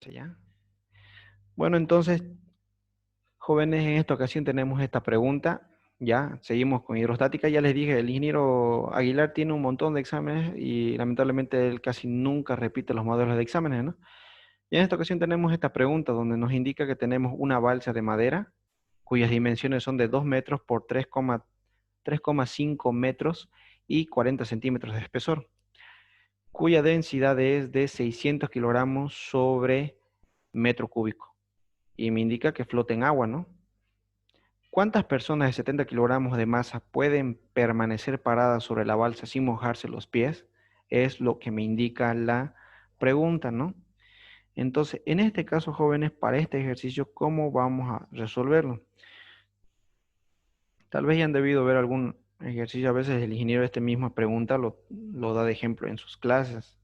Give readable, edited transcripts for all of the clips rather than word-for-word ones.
¿Ya? Bueno, entonces, jóvenes, en esta ocasión tenemos esta pregunta. Ya, seguimos con hidrostática. Ya les dije, el ingeniero Aguilar tiene un montón de exámenes y lamentablemente él casi nunca repite los modelos de exámenes, ¿no? Y en esta ocasión tenemos esta pregunta donde nos indica que tenemos una balsa de madera cuyas dimensiones son de 2 metros por 3,5 metros y 40 centímetros de espesor, cuya densidad es de 600 kilogramos sobre metro cúbico. Y me indica que flota en agua, ¿no? ¿Cuántas personas de 70 kilogramos de masa pueden permanecer paradas sobre la balsa sin mojarse los pies? Es lo que me indica la pregunta, ¿no? Entonces, en este caso, jóvenes, para este ejercicio, ¿cómo vamos a resolverlo? Tal vez ya han debido ver algún ejercicio, a veces el ingeniero este mismo pregunta lo da de ejemplo en sus clases,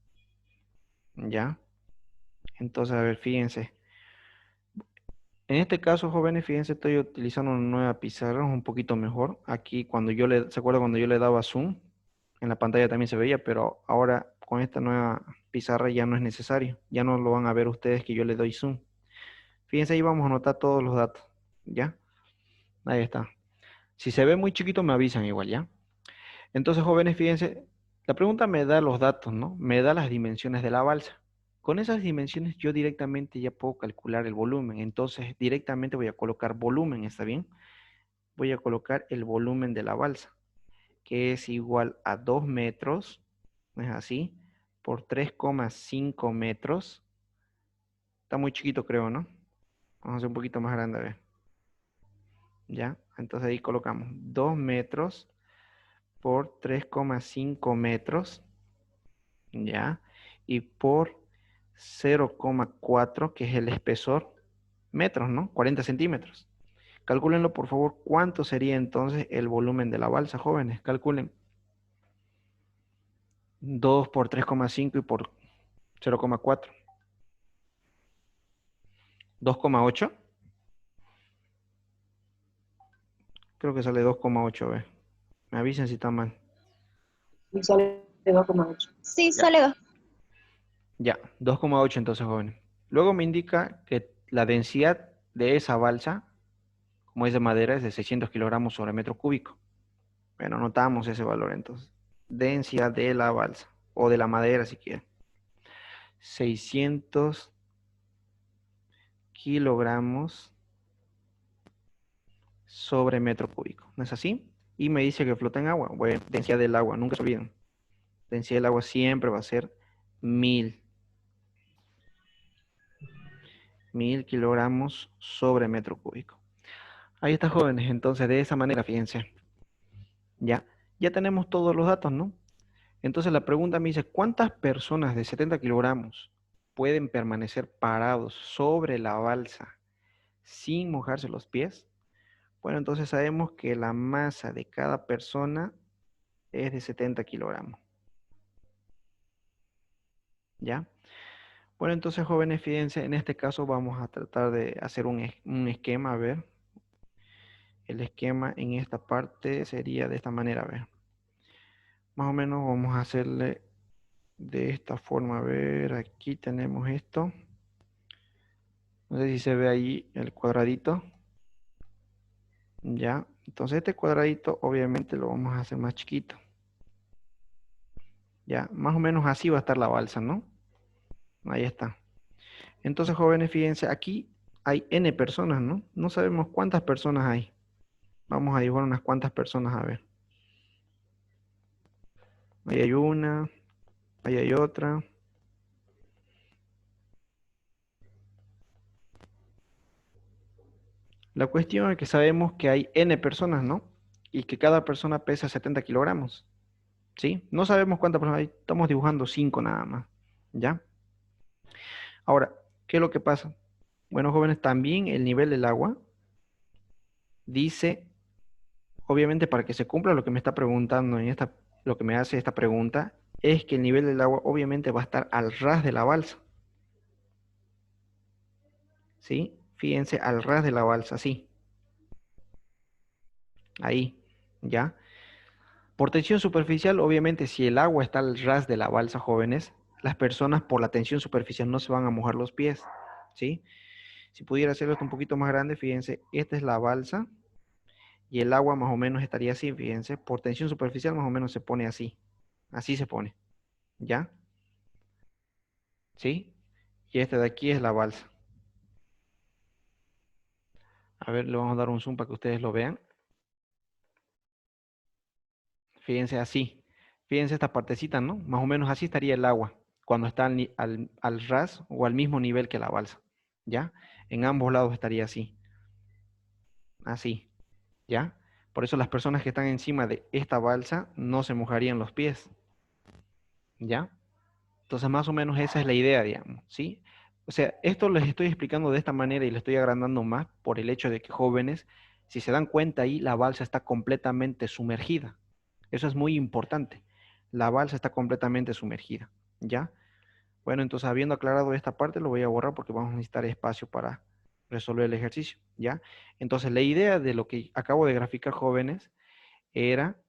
¿ya? Entonces, a ver, fíjense. En este caso, jóvenes, fíjense, estoy utilizando una nueva pizarra, un poquito mejor. Aquí, ¿se acuerda cuando yo le daba zoom? En la pantalla también se veía, pero ahora con esta nueva pizarra ya no es necesario. Ya no lo van a ver ustedes que yo le doy zoom. Fíjense, ahí vamos a anotar todos los datos, ¿ya? Ahí está. Si se ve muy chiquito, me avisan igual, ¿ya? Entonces, jóvenes, fíjense, la pregunta me da los datos, ¿no? Me da las dimensiones de la balsa. Con esas dimensiones yo directamente ya puedo calcular el volumen. Entonces, directamente voy a colocar volumen, ¿está bien? Voy a colocar el volumen de la balsa, que es igual a 2 metros, ¿no es así? Por 3,5 metros. Está muy chiquito, creo, ¿no? Vamos a hacer un poquito más grande, a ver. ¿Ya? Entonces ahí colocamos 2 metros por 3,5 metros, ¿ya? Y por 0,4, que es el espesor, metros, ¿no? 40 centímetros. Calcúlenlo, por favor, cuánto sería entonces el volumen de la balsa, jóvenes. Calculen 2 por 3,5 y por 0,4. 2,8. Creo que sale 2,8, ve. Me avisen si está mal. Y sale 2,8. Sí, Ya. sale 2. Ya, 2,8 entonces, jóvenes. Luego me indica que la densidad de esa balsa, como es de madera, es de 600 kilogramos sobre metro cúbico. Bueno, anotamos ese valor entonces. Densidad de la balsa, o de la madera si quieren. 600 kilogramos sobre metro cúbico. ¿No es así? Y me dice que flota en agua. Bueno, densidad del agua, nunca se olviden. Densidad del agua siempre va a ser 1000 kilogramos sobre metro cúbico. Ahí está, jóvenes. Entonces, de esa manera, fíjense. Ya, ya tenemos todos los datos, ¿no? Entonces la pregunta me dice, ¿cuántas personas de 70 kilogramos pueden permanecer parados sobre la balsa sin mojarse los pies? Bueno, entonces sabemos que la masa de cada persona es de 70 kilogramos. ¿Ya? Bueno, entonces, jóvenes, fíjense, en este caso vamos a tratar de hacer un esquema, a ver. El esquema en esta parte sería de esta manera, a ver. Más o menos vamos a hacerle de esta forma, a ver, aquí tenemos esto. No sé si se ve ahí el cuadradito. Ya, entonces este cuadradito obviamente lo vamos a hacer más chiquito. Ya, más o menos así va a estar la balsa, ¿no? Ahí está. Entonces, jóvenes, fíjense, aquí hay N personas, ¿no? No sabemos cuántas personas hay. Vamos a dibujar unas cuantas personas, a ver. Ahí hay una, ahí hay otra. La cuestión es que sabemos que hay N personas, ¿no? Y que cada persona pesa 70 kilogramos, ¿sí? No sabemos cuántas personas hay, estamos dibujando 5 nada más, ¿ya? Ahora, ¿qué es lo que pasa? Bueno, jóvenes, también el nivel del agua dice, obviamente para que se cumpla lo que me está preguntando lo que me hace esta pregunta, es que el nivel del agua obviamente va a estar al ras de la balsa, ¿sí? Fíjense, al ras de la balsa, sí, ahí, ¿ya? Por tensión superficial, obviamente, si el agua está al ras de la balsa, jóvenes, las personas por la tensión superficial no se van a mojar los pies. ¿sí? Si pudiera hacerlo esto un poquito más grande, fíjense, esta es la balsa y el agua más o menos estaría así, fíjense, por tensión superficial más o menos se pone así, así se pone, ¿ya? ¿Sí? Y este de aquí es la balsa. A ver, le vamos a dar un zoom para que ustedes lo vean. Fíjense así. Fíjense esta partecita, ¿no? Más o menos así estaría el agua cuando está al ras o al mismo nivel que la balsa, ¿ya? En ambos lados estaría así, así, ¿ya? Por eso las personas que están encima de esta balsa no se mojarían los pies, ¿ya? Entonces más o menos esa es la idea, digamos, ¿sí? O sea, esto les estoy explicando de esta manera y les estoy agrandando más por el hecho de que jóvenes, si se dan cuenta ahí, la balsa está completamente sumergida. Eso es muy importante. La balsa está completamente sumergida, ¿ya? Bueno, entonces habiendo aclarado esta parte, lo voy a borrar porque vamos a necesitar espacio para resolver el ejercicio, ¿ya? Entonces la idea de lo que acabo de graficar, jóvenes, era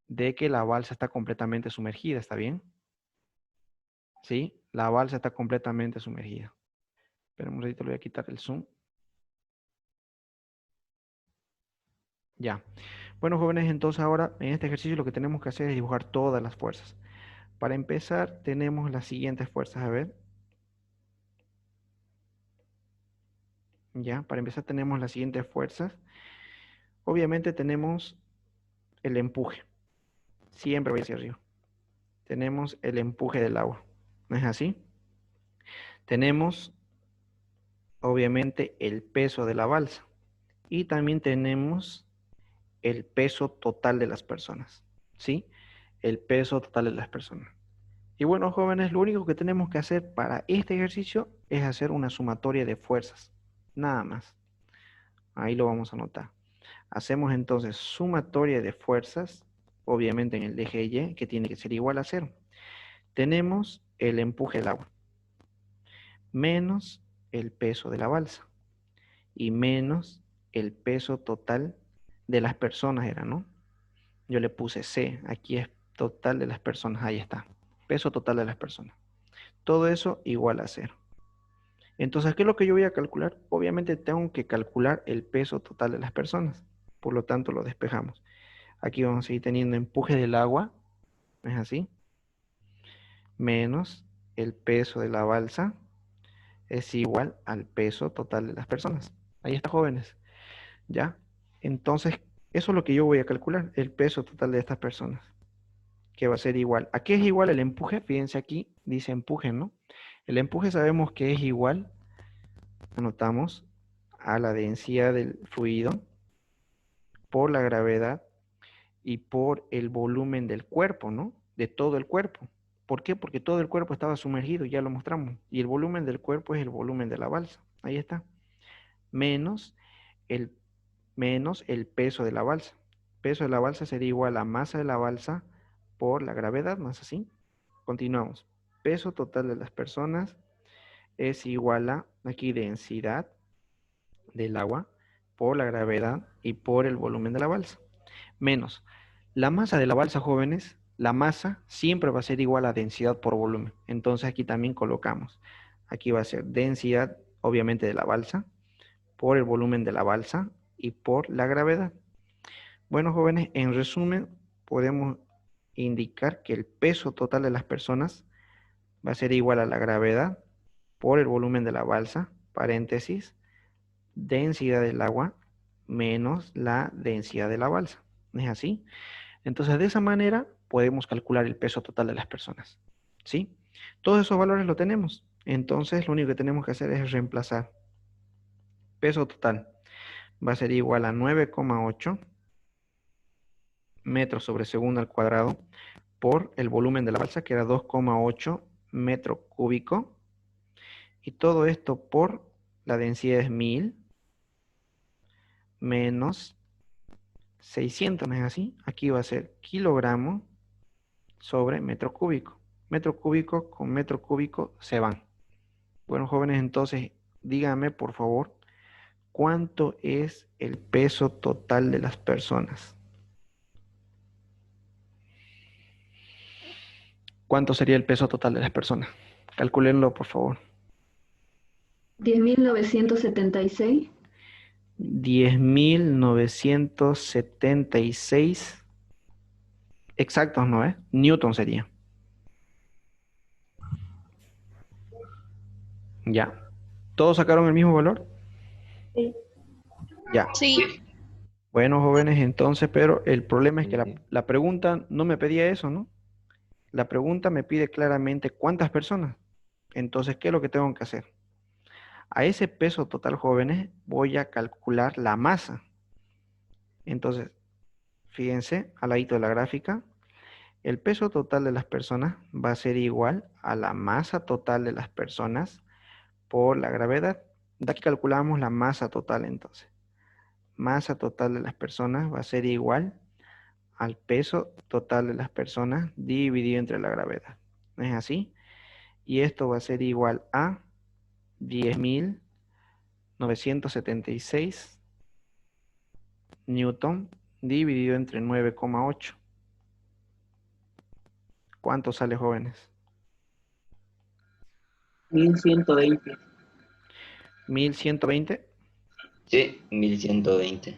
de que la balsa está completamente sumergida, ¿está bien? ¿Sí? La balsa está completamente sumergida. Espera un ratito, le voy a quitar el zoom. Ya. Bueno, jóvenes, entonces ahora en este ejercicio lo que tenemos que hacer es dibujar todas las fuerzas. Para empezar, tenemos las siguientes fuerzas. A ver. Ya, para empezar tenemos las siguientes fuerzas. Obviamente tenemos el empuje. Siempre voy hacia arriba. Tenemos el empuje del agua. ¿No es así? Tenemos, obviamente, el peso de la balsa. Y también tenemos el peso total de las personas. ¿Sí? El peso total de las personas. Y bueno, jóvenes, lo único que tenemos que hacer para este ejercicio es hacer una sumatoria de fuerzas. Nada más. Ahí lo vamos a anotar. Hacemos entonces sumatoria de fuerzas, obviamente en el eje Y, que tiene que ser igual a 0. Tenemos el empuje del agua, menos el peso de la balsa, y menos el peso total de las personas era, ¿no? Yo le puse C, aquí es total de las personas, ahí está. Peso total de las personas. Todo eso igual a 0. Entonces, ¿qué es lo que yo voy a calcular? Obviamente tengo que calcular el peso total de las personas. Por lo tanto, lo despejamos. Aquí vamos a seguir teniendo empuje del agua, ¿es así? Menos el peso de la balsa es igual al peso total de las personas. Ahí está, jóvenes. ¿Ya? Entonces, eso es lo que yo voy a calcular, el peso total de estas personas, que va a ser igual. ¿A qué es igual el empuje? Fíjense aquí, dice empuje, ¿no? El empuje sabemos que es igual, anotamos, a la densidad del fluido por la gravedad y por el volumen del cuerpo, ¿no? De todo el cuerpo. ¿Por qué? Porque todo el cuerpo estaba sumergido, ya lo mostramos. Y el volumen del cuerpo es el volumen de la balsa. Ahí está. Menos el, menos el peso de la balsa. Peso de la balsa sería igual a masa de la balsa por la gravedad, más así. Continuamos. Peso total de las personas es igual a, aquí, densidad del agua por la gravedad y por el volumen de la balsa. Menos la masa de la balsa, jóvenes, la masa siempre va a ser igual a densidad por volumen. Entonces aquí también colocamos. Aquí va a ser densidad, obviamente, de la balsa, por el volumen de la balsa y por la gravedad. Bueno, jóvenes, en resumen, podemos indicar que el peso total de las personas va a ser igual a la gravedad por el volumen de la balsa, paréntesis, densidad del agua menos la densidad de la balsa. ¿No es así? Entonces, de esa manera podemos calcular el peso total de las personas. ¿Sí? Todos esos valores lo tenemos. Entonces, lo único que tenemos que hacer es reemplazar. Peso total va a ser igual a 9,8 metros sobre segundo al cuadrado por el volumen de la balsa, que era 2,8 metro cúbico. Y todo esto por la densidad es 1000 menos 600, ¿no es así? Aquí va a ser kilogramo sobre metro cúbico. Metro cúbico con metro cúbico se van. Bueno, jóvenes, entonces díganme, por favor, ¿cuánto es el peso total de las personas? ¿Cuánto sería el peso total de las personas? Calcúlenlo, por favor. 10.976. 10.976 exactos, ¿no es? Newton sería. Ya. ¿Todos sacaron el mismo valor? Sí. Ya. Sí. Bueno, jóvenes, entonces, pero el problema es que Sí. la pregunta no me pedía eso, ¿no? La pregunta me pide claramente cuántas personas. Entonces, ¿qué es lo que tengo que hacer? A ese peso total, jóvenes, voy a calcular la masa. Entonces, fíjense, al ladito de la gráfica, el peso total de las personas va a ser igual a la masa total de las personas por la gravedad. De aquí calculamos la masa total, entonces. Masa total de las personas va a ser igual al peso total de las personas dividido entre la gravedad. ¿No es así? Y esto va a ser igual a 10.976 newton dividido entre 9,8. ¿Cuánto sale, jóvenes? 1120. 1120. Sí, 1120.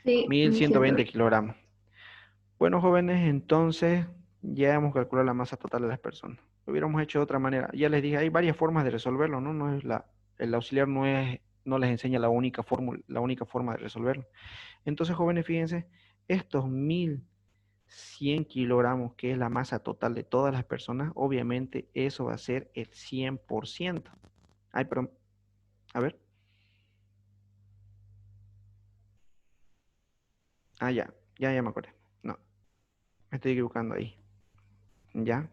Sí, 1120 kilogramos. Bueno, jóvenes, entonces ya hemos calculado la masa total de las personas. Lo hubiéramos hecho de otra manera. Ya les dije, hay varias formas de resolverlo, ¿no? No es el auxiliar no les enseña la única fórmula, la única forma de resolverlo. Entonces, jóvenes, fíjense, estos 1.100 kilogramos, que es la masa total de todas las personas, obviamente eso va a ser el 100%. Ay, perdón. A ver. Ah, ya me acordé. No, me estoy equivocando ahí. Ya.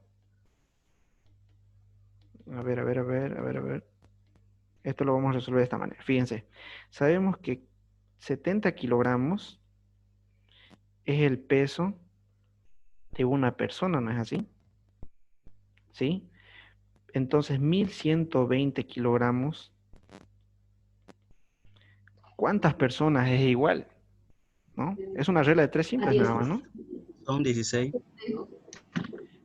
A ver. Esto lo vamos a resolver de esta manera. Fíjense, sabemos que 70 kilogramos es el peso de una persona, ¿no es así? ¿Sí? Entonces, 1.120 kilogramos, ¿cuántas personas es igual? ¿No? Es una regla de tres simples nada más, ¿no? Son 16.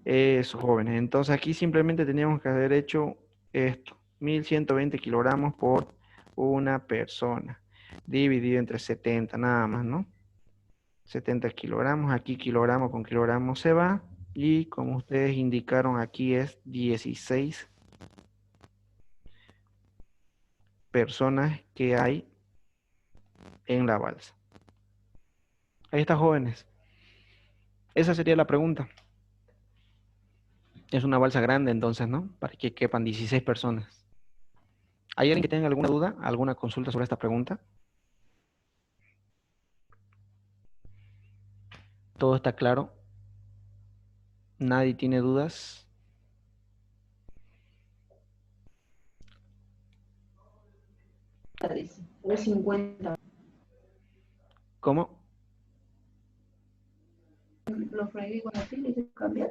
Eso, jóvenes. Entonces, aquí simplemente teníamos que haber hecho esto. 1.120 kilogramos por una persona, dividido entre 70, nada más, ¿no? 70 kilogramos, aquí kilogramo con kilogramo se va, y como ustedes indicaron aquí es 16 personas que hay en la balsa. Ahí está, jóvenes. Esa sería la pregunta. Es una balsa grande entonces, ¿no? Para que quepan 16 personas. ¿Hay alguien que tenga alguna duda, alguna consulta sobre esta pregunta? ¿Todo está claro? ¿Nadie tiene dudas? Dice 350. ¿Cómo? Lo fregué con la pila y se cambia.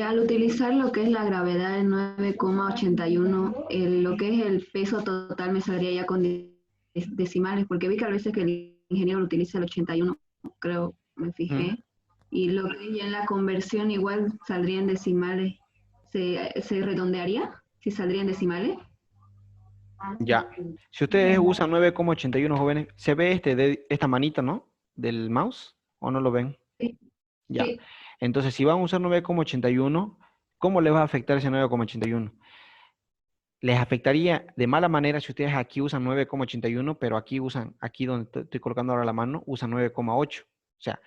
Al utilizar lo que es la gravedad de 9,81, lo que es el peso total me saldría ya con decimales, porque vi que a veces que el ingeniero lo utiliza el 81, creo, me fijé, y lo que ya en la conversión igual saldría en decimales. ¿Se redondearía si saldría en decimales? Ya. Si ustedes usan 9,81, jóvenes, ¿se ve esta manita, no? Del mouse, ¿o no lo ven? Sí. Ya. Sí. Entonces, si van a usar 9,81, ¿cómo les va a afectar ese 9,81? Les afectaría de mala manera si ustedes aquí usan 9,81, pero aquí donde estoy colocando ahora la mano, usan 9,8. O sea,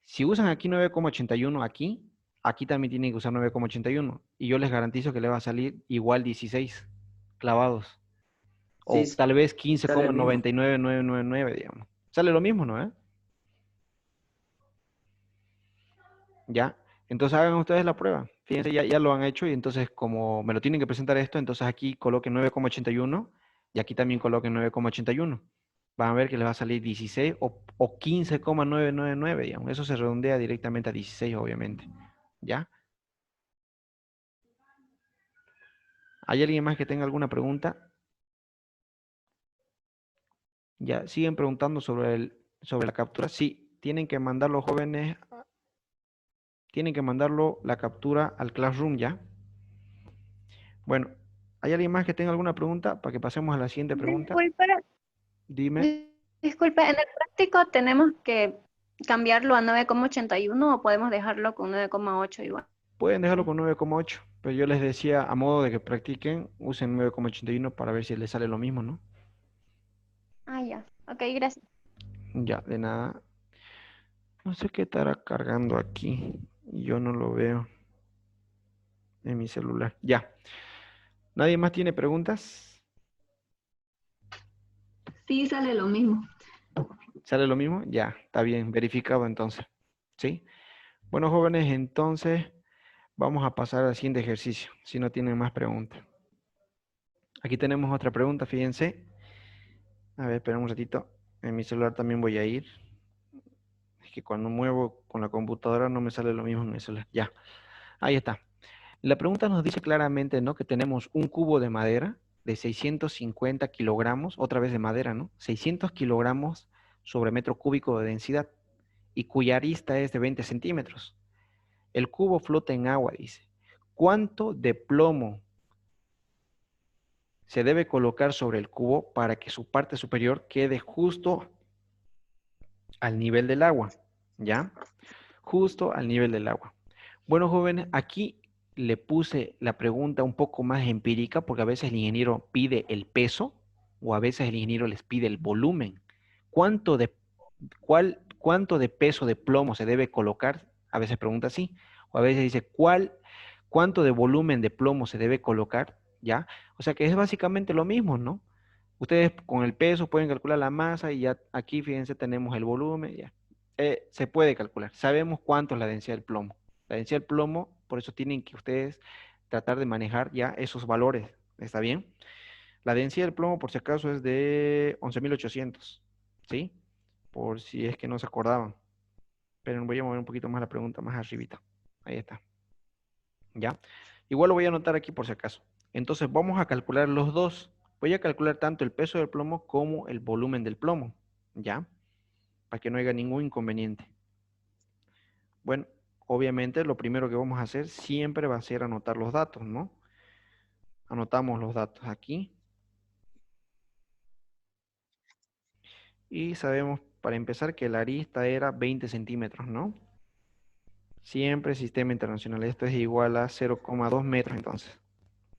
si usan aquí 9,81 aquí también tienen que usar 9,81. Y yo les garantizo que les va a salir igual 16 clavados. O Sí, tal vez sale el mismo. 15,99999, digamos. Sale lo mismo, ¿no? ¿Ya? Entonces hagan ustedes la prueba. Fíjense, ya lo han hecho y entonces como me lo tienen que presentar esto, entonces aquí coloquen 9,81 y aquí también coloquen 9,81. Van a ver que les va a salir 16 o 15,999, digamos. Eso se redondea directamente a 16, obviamente. ¿Ya? ¿Hay alguien más que tenga alguna pregunta? Ya, siguen preguntando sobre la captura. Sí, tienen que mandarlo, jóvenes. Tienen que mandarlo la captura al Classroom, ¿ya? Bueno, ¿Hay alguien más que tenga alguna pregunta para que pasemos a la siguiente pregunta? Disculpe, Dime. disculpe, ¿en el práctico tenemos que cambiarlo a 9,81 o podemos dejarlo con 9,8 igual? Pueden dejarlo con 9,8, pero yo les decía, a modo de que practiquen, usen 9,81 para ver si les sale lo mismo, ¿no? Ah, ya. Ok, gracias. Ya, de nada. No sé qué estará cargando aquí. Yo no lo veo en mi celular. Ya. ¿Nadie más tiene preguntas? Sí, sale lo mismo. ¿Sale lo mismo? Ya, está bien, verificado entonces. ¿Sí? Bueno, jóvenes, entonces vamos a pasar al siguiente ejercicio, si no tienen más preguntas. Aquí tenemos otra pregunta, fíjense. A ver, espera un ratito. En mi celular también voy a ir. Es que cuando muevo con la computadora no me sale lo mismo en mi celular. Ya, ahí está. La pregunta nos dice claramente, ¿no? Que tenemos un cubo de madera de 650 kilogramos, otra vez de madera, ¿no? 600 kilogramos sobre metro cúbico de densidad y cuya arista es de 20 centímetros. El cubo flota en agua, dice. ¿Cuánto de plomo se debe colocar sobre el cubo para que su parte superior quede justo al nivel del agua? ¿Ya? Justo al nivel del agua. Bueno, jóvenes, aquí le puse la pregunta un poco más empírica porque a veces el ingeniero pide el peso o a veces el ingeniero les pide el volumen. ¿Cuánto de, cuánto de peso de plomo se debe colocar? A veces pregunta así. O a veces dice, ¿cuánto de volumen de plomo se debe colocar? ¿Ya? O sea que es básicamente lo mismo, ¿no? Ustedes con el peso pueden calcular la masa y ya aquí, fíjense, tenemos el volumen, ya. Se puede calcular. Sabemos cuánto es la densidad del plomo. La densidad del plomo, por eso tienen que ustedes tratar de manejar ya esos valores. ¿Está bien? La densidad del plomo, por si acaso, es de 11.800. ¿Sí? Por si es que no se acordaban. Pero voy a mover un poquito más la pregunta más arribita. Ahí está. ¿Ya? Igual lo voy a anotar aquí por si acaso. Entonces vamos a calcular los dos. Voy a calcular tanto el peso del plomo como el volumen del plomo. ¿Ya? Para que no haya ningún inconveniente. Bueno, obviamente lo primero que vamos a hacer siempre va a ser anotar los datos, ¿no? Anotamos los datos aquí. Y sabemos, para empezar, que la arista era 20 centímetros, ¿no? Siempre sistema internacional. Esto es igual a 0,2 metros, entonces.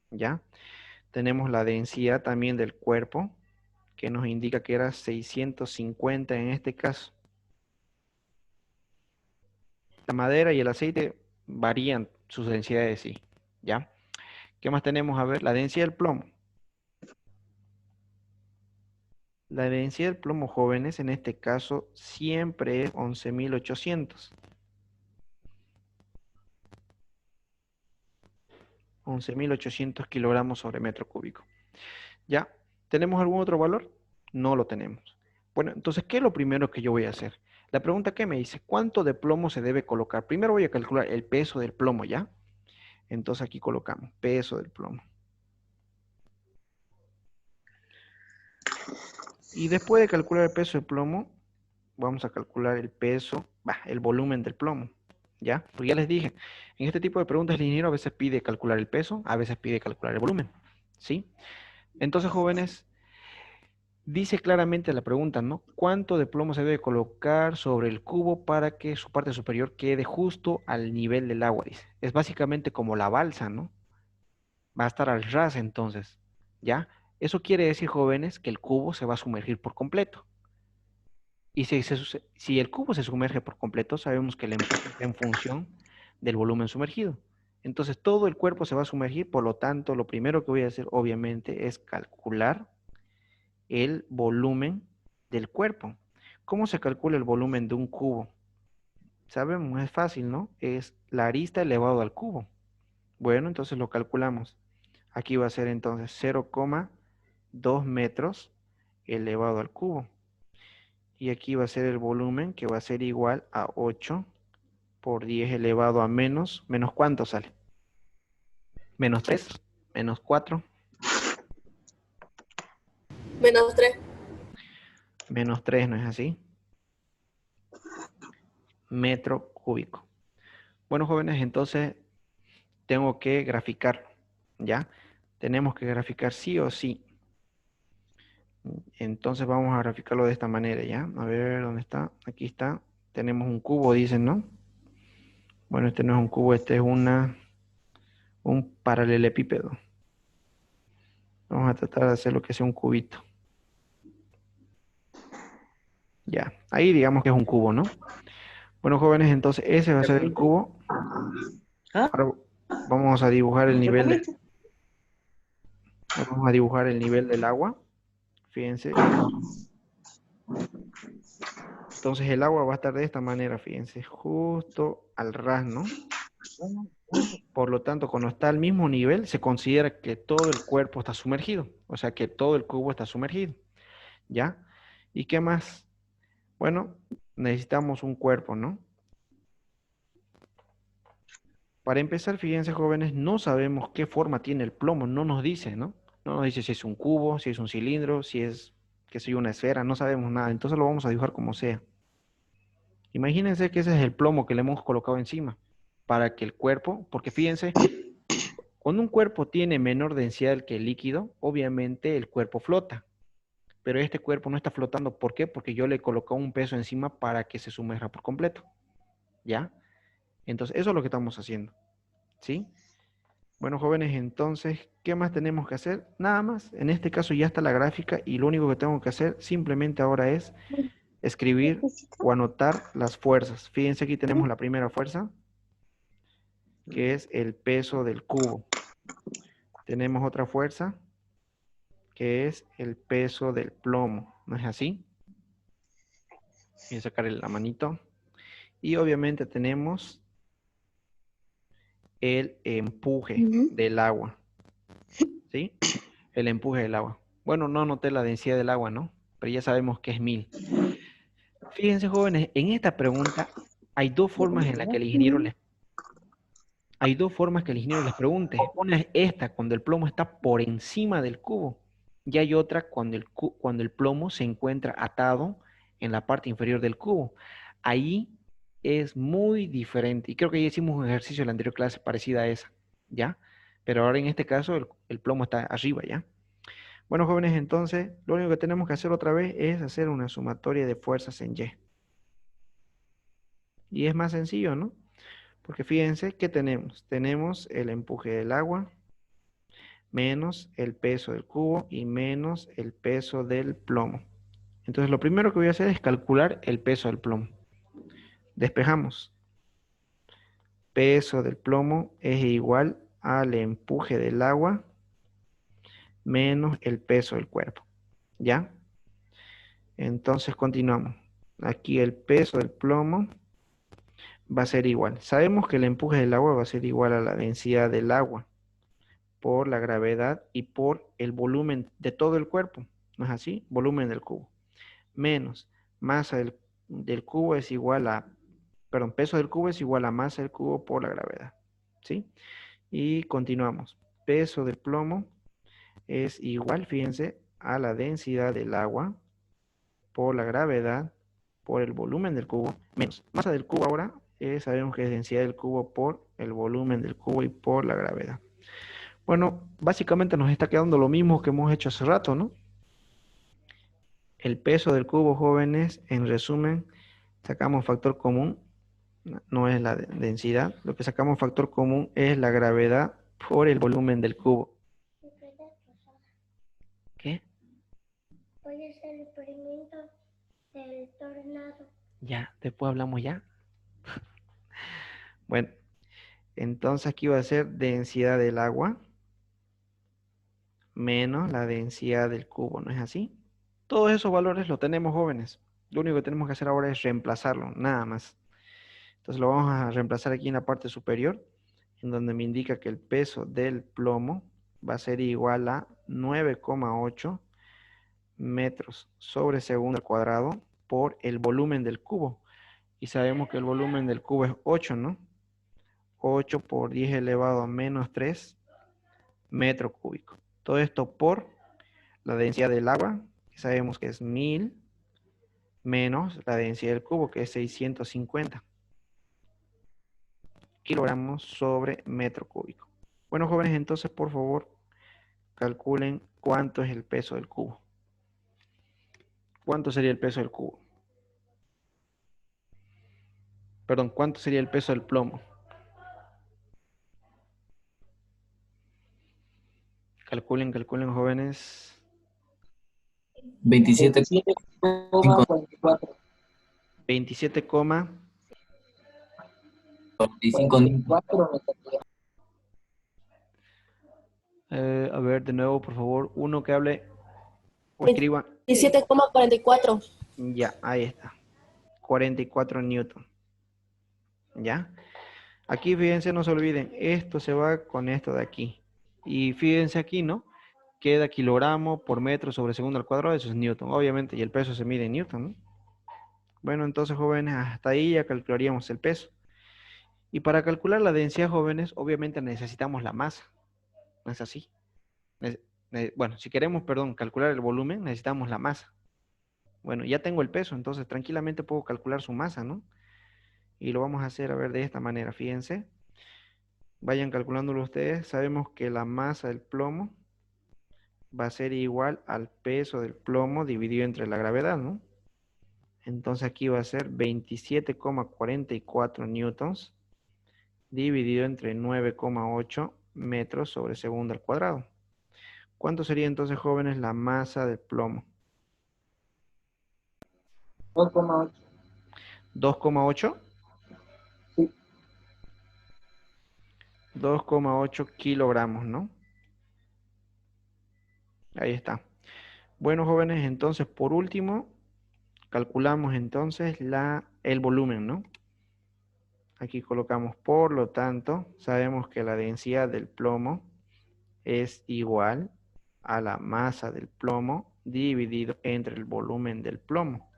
¿Ya? Tenemos la densidad también del cuerpo, que nos indica que era 650 en este caso. La madera y el aceite varían sus densidades, sí. ¿Ya? ¿Qué más tenemos? A ver, la densidad del plomo. La densidad del plomo, jóvenes, en este caso siempre es 11.800. 11.800 kilogramos sobre metro cúbico. ¿Ya? ¿Tenemos algún otro valor? No lo tenemos. Bueno, entonces, ¿qué es lo primero que yo voy a hacer? La pregunta que me dice, ¿cuánto de plomo se debe colocar? Primero voy a calcular el peso del plomo, ¿ya? Entonces aquí colocamos peso del plomo. Y después de calcular el peso del plomo, vamos a calcular el peso, el volumen del plomo, ¿ya? Porque ya les dije, en este tipo de preguntas el ingeniero a veces pide calcular el peso, a veces pide calcular el volumen, ¿sí? Entonces, jóvenes, dice claramente la pregunta, ¿no? ¿Cuánto de plomo se debe colocar sobre el cubo para que su parte superior quede justo al nivel del agua? Dice. Es básicamente como la balsa, ¿no? Va a estar al ras entonces, ¿ya? Eso quiere decir, jóvenes, que el cubo se va a sumergir por completo. Y si el cubo se sumerge por completo, sabemos que el empuje es en función del volumen sumergido. Entonces todo el cuerpo se va a sumergir, por lo tanto, lo primero que voy a hacer, obviamente, es calcular el volumen del cuerpo. ¿Cómo se calcula el volumen de un cubo? Sabemos, es fácil, ¿no? Es la arista elevado al cubo. Bueno, entonces lo calculamos. Aquí va a ser entonces 0,2 metros elevado al cubo. Y aquí va a ser el volumen, que va a ser igual a 8 por 10 elevado a menos. ¿Menos cuánto sale? Menos 3, menos 4, -3. menos 3, ¿no es así? Metro cúbico. Bueno, jóvenes, entonces tengo que graficar, ¿ya? tenemos que graficar sí o sí. Entonces vamos a graficarlo de esta manera, ¿ya? A ver, ¿dónde está? Aquí está. Tenemos un cubo, dicen, ¿no? Bueno, este no es un cubo, este es un paralelepípedo. Vamos a tratar de hacer lo que sea un cubito. Ya, ahí digamos que es un cubo, ¿no? Bueno, jóvenes, entonces ese va a ser el cubo. ¿Ah? Ahora vamos a dibujar el ¿Ya nivel comiste? vamos a dibujar el nivel del agua. Fíjense. Entonces el agua va a estar de esta manera, fíjense, justo al ras, ¿no? Por lo tanto, cuando está al mismo nivel, se considera que todo el cuerpo está sumergido. O sea, que todo el cubo está sumergido. ¿Ya? ¿Y qué más? Bueno, necesitamos un cuerpo, ¿no? Para empezar, fíjense, jóvenes, no sabemos qué forma tiene el plomo. No nos dice, ¿no? No nos dice si es un cubo, si es un cilindro, si es, qué sé yo, una esfera. No sabemos nada. Entonces lo vamos a dibujar como sea. Imagínense que ese es el plomo que le hemos colocado encima. Para que el cuerpo, porque fíjense, cuando un cuerpo tiene menor densidad que el líquido, obviamente el cuerpo flota. Pero este cuerpo no está flotando. ¿Por qué? Porque yo le he colocado un peso encima para que se sumerja por completo. ¿Ya? Entonces, eso es lo que estamos haciendo. ¿Sí? Bueno, jóvenes, entonces, ¿qué más tenemos que hacer? Nada más. En este caso ya está la gráfica y lo único que tengo que hacer simplemente ahora es escribir o anotar las fuerzas. Fíjense, aquí tenemos la primera fuerza, que es el peso del cubo. Tenemos otra fuerza, que es el peso del plomo. ¿No es así? Voy a sacar la manito. Y obviamente tenemos el empuje del agua. ¿Sí? El empuje del agua. Bueno, no anoté la densidad del agua, ¿no? Pero ya sabemos que es 1000. Fíjense, jóvenes, en esta pregunta hay dos formas en las que el ingeniero les pregunte. Una es esta, cuando el plomo está por encima del cubo. Y hay otra cuando el plomo se encuentra atado en la parte inferior del cubo. Ahí es muy diferente. Y creo que ya hicimos un ejercicio en la anterior clase parecida a esa, ¿ya? Pero ahora en este caso el plomo está arriba, ¿ya? Bueno, jóvenes, entonces lo único que tenemos que hacer otra vez es hacer una sumatoria de fuerzas en Y. Y es más sencillo, ¿no? Porque fíjense que tenemos. Tenemos el empuje del agua menos el peso del cubo y menos el peso del plomo. Entonces lo primero que voy a hacer es calcular el peso del plomo. Despejamos. Peso del plomo es igual al empuje del agua menos el peso del cuerpo. ¿Ya? Entonces continuamos. Aquí el peso del plomo va a ser igual. Sabemos que el empuje del agua va a ser igual a la densidad del agua por la gravedad y por el volumen de todo el cuerpo. ¿No es así? Volumen del cubo. Menos masa del cubo es igual a, perdón, peso del cubo es igual a masa del cubo por la gravedad. ¿Sí? Y continuamos. Peso del plomo es igual, fíjense, a la densidad del agua por la gravedad por el volumen del cubo, menos masa del cubo ahora, sabemos que es densidad del cubo por el volumen del cubo y por la gravedad. Bueno, básicamente nos está quedando lo mismo que hemos hecho hace rato, ¿no? El peso del cubo, jóvenes, en resumen, sacamos factor común, no es la densidad, lo que sacamos factor común es la gravedad por el volumen del cubo. ¿Qué? Hoy es el experimento del tornado. Ya, después hablamos ya. Bueno, entonces aquí va a ser densidad del agua menos la densidad del cubo, ¿no es así? Todos esos valores los tenemos, jóvenes. Lo único que tenemos que hacer ahora es reemplazarlo, nada más. Entonces lo vamos a reemplazar aquí en la parte superior, en donde me indica que el peso del plomo va a ser igual a 9,8 metros sobre segundo al cuadrado por el volumen del cubo. Y sabemos que el volumen del cubo es 8, ¿no? 8 por 10 elevado a menos 3 metros cúbicos. Todo esto por la densidad del agua, que sabemos que es 1000, menos la densidad del cubo, que es 650 kilogramos sobre metro cúbico. Bueno, jóvenes, entonces, por favor, calculen cuánto es el peso del cubo. ¿Cuánto sería el peso del cubo? Perdón, ¿cuánto sería el peso del plomo? Calculen, calculen, jóvenes. 27,44. 27, 45 a ver, de nuevo, por favor, uno que hable o escriba. 17,44. Ya, ahí está. 44 newton. ¿Ya? Aquí, fíjense, no se olviden, esto se va con esto de aquí. Y fíjense aquí, ¿no? Queda kilogramo por metro sobre segundo al cuadrado, eso es newton, obviamente, y el peso se mide en newton, ¿no? Bueno, entonces, jóvenes, hasta ahí ya calcularíamos el peso. Y para calcular la densidad, jóvenes, obviamente necesitamos la masa. ¿No es así? Bueno, si queremos, perdón, calcular el volumen, necesitamos la masa. Bueno, ya tengo el peso, entonces tranquilamente puedo calcular su masa, ¿no? Y lo vamos a hacer, a ver, de esta manera, fíjense. Vayan calculándolo ustedes. Sabemos que la masa del plomo va a ser igual al peso del plomo dividido entre la gravedad, ¿no? Entonces aquí va a ser 27,44 newtons dividido entre 9,8 metros sobre segundo al cuadrado. ¿Cuánto sería entonces, jóvenes, la masa del plomo? 2,8. 2,8. Sí. 2,8 kilogramos, ¿no? Ahí está. Bueno, jóvenes, entonces por último, calculamos entonces el volumen, ¿no? Aquí colocamos, por lo tanto, sabemos que la densidad del plomo es igual a la masa del plomo dividido entre el volumen del plomo.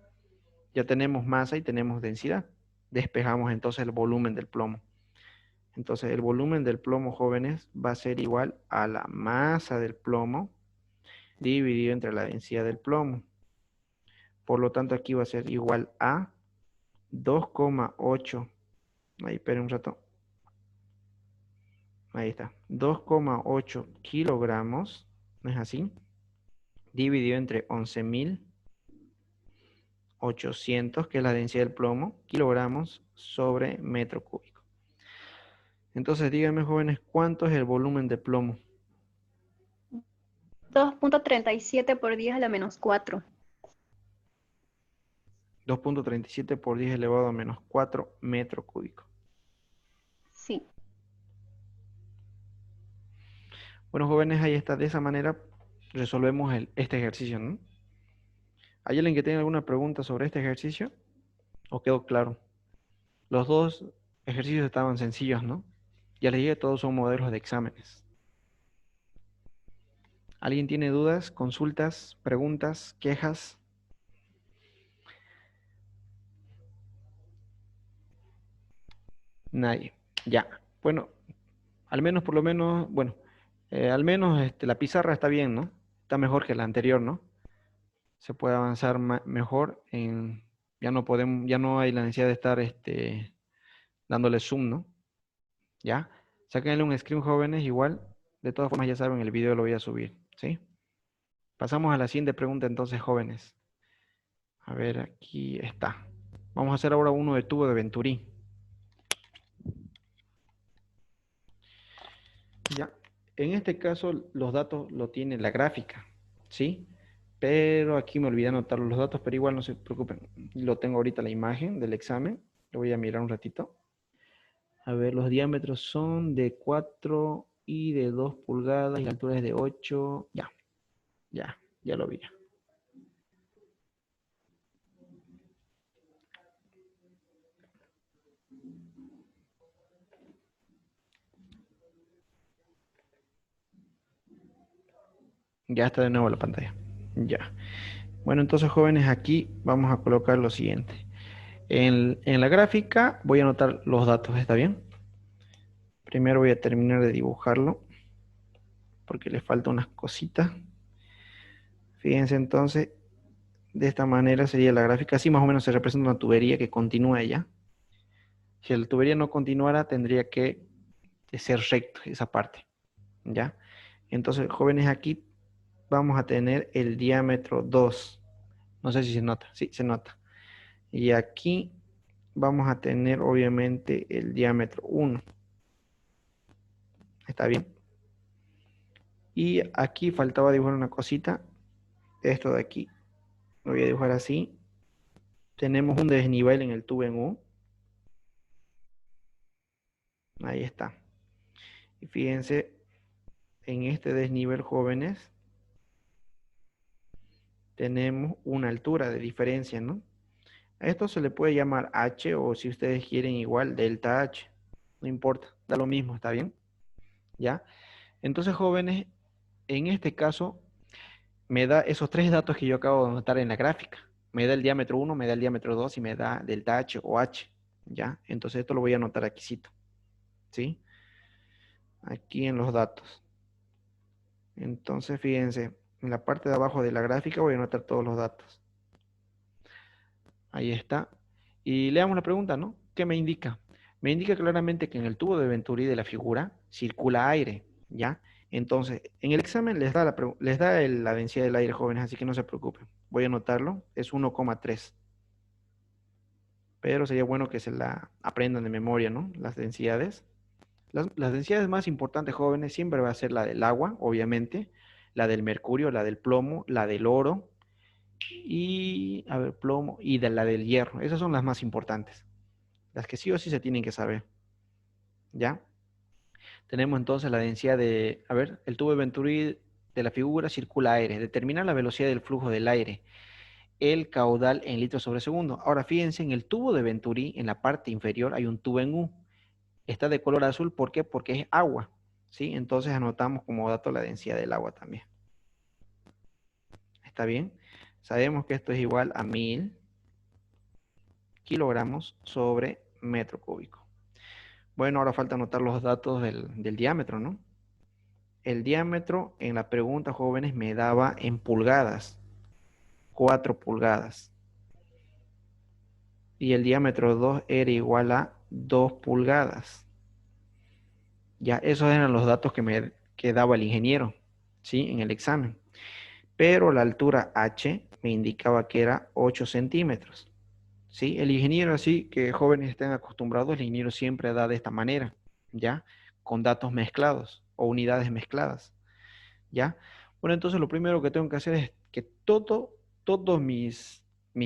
Ya tenemos masa y tenemos densidad. Despejamos entonces el volumen del plomo. Entonces el volumen del plomo, jóvenes, va a ser igual a la masa del plomo dividido entre la densidad del plomo. Por lo tanto, aquí va a ser igual a 2,8. Ahí, esperen un rato. Ahí está. 2,8 kilogramos, ¿no es así? Dividido entre 11.800, que es la densidad del plomo, kilogramos sobre metro cúbico. Entonces, díganme, jóvenes, ¿cuánto es el volumen de plomo? 2.37 por 10 a la menos 4. 2.37 por 10 elevado a menos 4 metros cúbicos. Sí. Bueno, jóvenes, ahí está. De esa manera resolvemos este ejercicio, ¿no? ¿Hay alguien que tenga alguna pregunta sobre este ejercicio? ¿O quedó claro? Los dos ejercicios estaban sencillos, ¿no? Ya les dije, todos son modelos de exámenes. ¿Alguien tiene dudas, consultas, preguntas, quejas? Nadie. Ya. Bueno, al menos, por lo menos, bueno, al menos la pizarra está bien, ¿no? Está mejor que la anterior, ¿no? Se puede avanzar mejor ya no hay la necesidad de estar dándole zoom, ¿no? ¿Ya? Sáquenle un screen, jóvenes, igual. De todas formas, ya saben, el video lo voy a subir, ¿sí? Pasamos a la siguiente pregunta entonces, jóvenes. A ver, aquí está. Vamos a hacer ahora uno de tubo de Venturi. Ya. En este caso, los datos lo tiene la gráfica, ¿sí? Pero aquí me olvidé anotar los datos, pero igual no se preocupen. Lo tengo ahorita la imagen del examen. Lo voy a mirar un ratito. A ver, los diámetros son de 4 y de 2 pulgadas y la altura es de 8. Ya lo vi. Ya está de nuevo la pantalla. Ya. Bueno, entonces, jóvenes, aquí vamos a colocar lo siguiente. En la gráfica voy a anotar los datos, ¿está bien? Primero voy a terminar de dibujarlo, porque le falta unas cositas. Fíjense entonces, de esta manera sería la gráfica. Así más o menos se representa una tubería que continúa ya. Si la tubería no continuara, tendría que ser recto esa parte, ¿ya? Entonces, jóvenes, aquí vamos a tener el diámetro 2. No sé si se nota. Sí, se nota. Y aquí vamos a tener, obviamente, el diámetro 1. ¿Está bien? Y aquí faltaba dibujar una cosita. Esto de aquí. Lo voy a dibujar así. Tenemos un desnivel en el tubo en U. Ahí está. Y fíjense, en este desnivel, jóvenes, tenemos una altura de diferencia, ¿no? A esto se le puede llamar H o si ustedes quieren igual delta H. No importa, da lo mismo, ¿está bien? ¿Ya? Entonces, jóvenes, en este caso me da esos tres datos que yo acabo de anotar en la gráfica. Me da el diámetro 1, me da el diámetro 2 y me da delta H o H. ¿Ya? Entonces esto lo voy a anotar aquí, ¿sí? Aquí en los datos. Entonces, fíjense, en la parte de abajo de la gráfica voy a anotar todos los datos. Ahí está. Y leamos la pregunta, ¿no? ¿Qué me indica? Me indica claramente que en el tubo de Venturi de la figura circula aire, ¿ya? Entonces, en el examen les da la densidad del aire, jóvenes, así que no se preocupen. Voy a anotarlo, es 1,3. Pero sería bueno que se la aprendan de memoria, ¿no? Las densidades. Las densidades más importantes, jóvenes, siempre va a ser la del agua, obviamente, la del mercurio, la del plomo, la del oro y, a ver, plomo y de la del hierro. Esas son las más importantes, las que sí o sí se tienen que saber. ¿Ya? Tenemos entonces la densidad de, a ver, el tubo de Venturi de la figura circula aire. Determinar la velocidad del flujo del aire, el caudal en litros sobre segundo. Ahora fíjense, en el tubo de Venturi, en la parte inferior, hay un tubo en U. Está de color azul, ¿por qué? Porque es agua, ¿sí? Entonces anotamos como dato la densidad del agua también. ¿Está bien? Sabemos que esto es igual a 1000 kilogramos sobre metro cúbico. Bueno, ahora falta anotar los datos del diámetro, ¿no? El diámetro en la pregunta, jóvenes, me daba en pulgadas, 4 pulgadas. Y el diámetro 2 era igual a 2 pulgadas. Ya, esos eran los datos que daba el ingeniero, ¿sí? En el examen. Pero la altura H me indicaba que era 8 centímetros. ¿Sí? El ingeniero, así que jóvenes estén acostumbrados, el ingeniero siempre da de esta manera, ¿ya? Con datos mezclados o unidades mezcladas, ¿ya? Bueno, entonces lo primero que tengo que hacer es que todos mis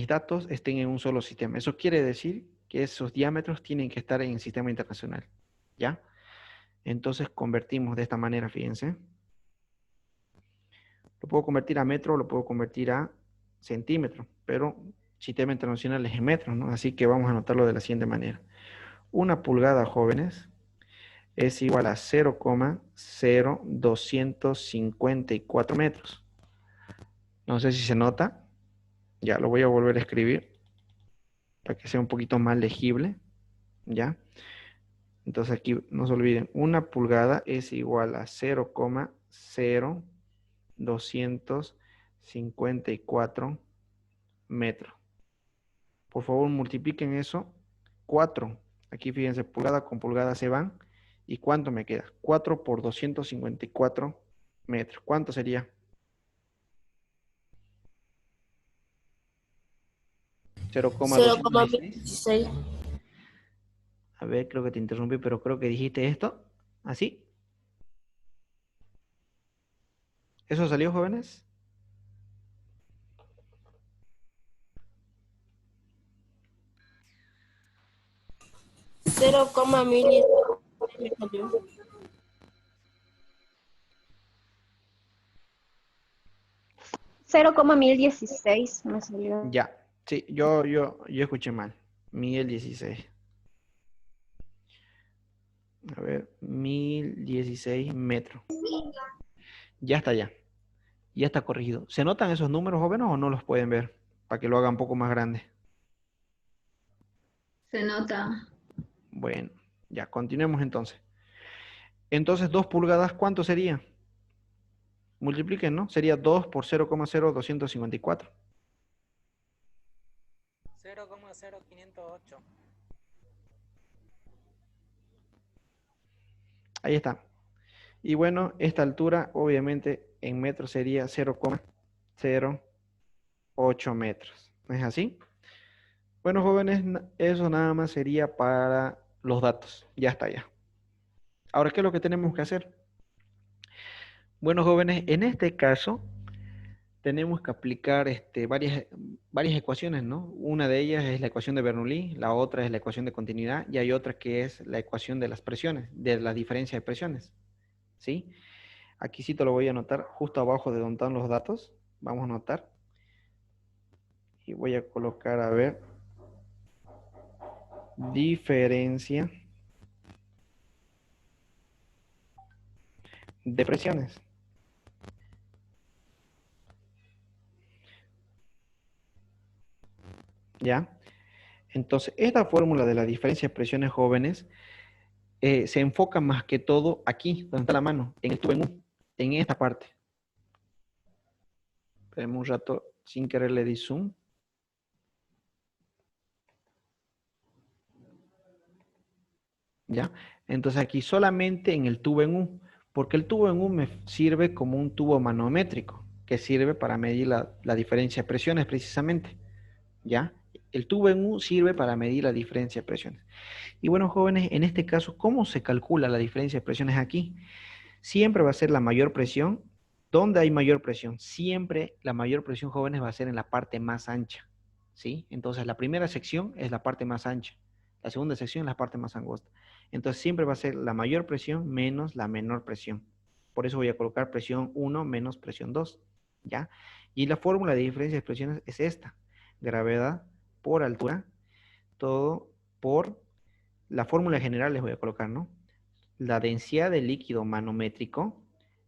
datos estén en un solo sistema. Eso quiere decir que esos diámetros tienen que estar en el sistema internacional, ¿ya? Entonces convertimos de esta manera, fíjense. Lo puedo convertir a metro, lo puedo convertir a centímetro, pero sistema internacional es en metros, ¿no? Así que vamos a anotarlo de la siguiente manera. Una pulgada, jóvenes, es igual a 0,0254 metros. No sé si se nota. Ya lo voy a volver a escribir para que sea un poquito más legible. ¿Ya? Entonces aquí no se olviden, una pulgada es igual a 0,0254 metros. Por favor, multipliquen eso. 4. Aquí fíjense, pulgada con pulgada se van. ¿Y cuánto me queda? 4 por 254 metros. ¿Cuánto sería? 0,216. 0,16. A ver, creo que te interrumpí, pero creo que dijiste esto. ¿Así? ¿Eso salió, jóvenes? 0,1016. 0,1016 me salió. Ya. Sí, yo escuché mal. 1016. A ver, 1016 metros. Ya está ya. Ya está corregido. ¿Se notan esos números, jóvenes, o no los pueden ver? Para que lo haga un poco más grande. Se nota. Bueno, ya, continuemos entonces. Entonces, 2 pulgadas, ¿cuánto sería? Multipliquen, ¿no? Sería 2 por 0,0254. 0,0508. Ahí está. Y bueno, esta altura obviamente en metros sería 0,08 metros. ¿No es así? Bueno, jóvenes, eso nada más sería para los datos. Ya está, ya. Ahora, ¿qué es lo que tenemos que hacer? Bueno, jóvenes, en este caso tenemos que aplicar varias ecuaciones, ¿no? Una de ellas es la ecuación de Bernoulli, la otra es la ecuación de continuidad y hay otra que es la ecuación de las presiones, de la diferencia de presiones, ¿sí? Aquí sí te lo voy a anotar justo abajo de donde están los datos. Vamos a anotar. Y voy a colocar, a ver, diferencia de presiones. ¿Ya? Entonces, esta fórmula de la diferencia de presiones, jóvenes, se enfoca más que todo aquí, donde está la mano, en el tubo en U, en esta parte. Espérenme un rato, sin querer le di zoom. ¿Ya? Entonces aquí solamente en el tubo en U, porque el tubo en U me sirve como un tubo manométrico, que sirve para medir la diferencia de presiones precisamente. ¿Ya? El tubo en U sirve para medir la diferencia de presiones. Y bueno, jóvenes, en este caso, ¿cómo se calcula la diferencia de presiones aquí? Siempre va a ser la mayor presión. ¿Dónde hay mayor presión? Siempre la mayor presión, jóvenes, va a ser en la parte más ancha. ¿Sí? Entonces, la primera sección es la parte más ancha. La segunda sección es la parte más angosta. Entonces, siempre va a ser la mayor presión menos la menor presión. Por eso voy a colocar presión 1 menos presión 2. ¿Ya? Y la fórmula de diferencia de presiones es esta. Gravedad por altura, todo por la fórmula general les voy a colocar, ¿no? La densidad del líquido manométrico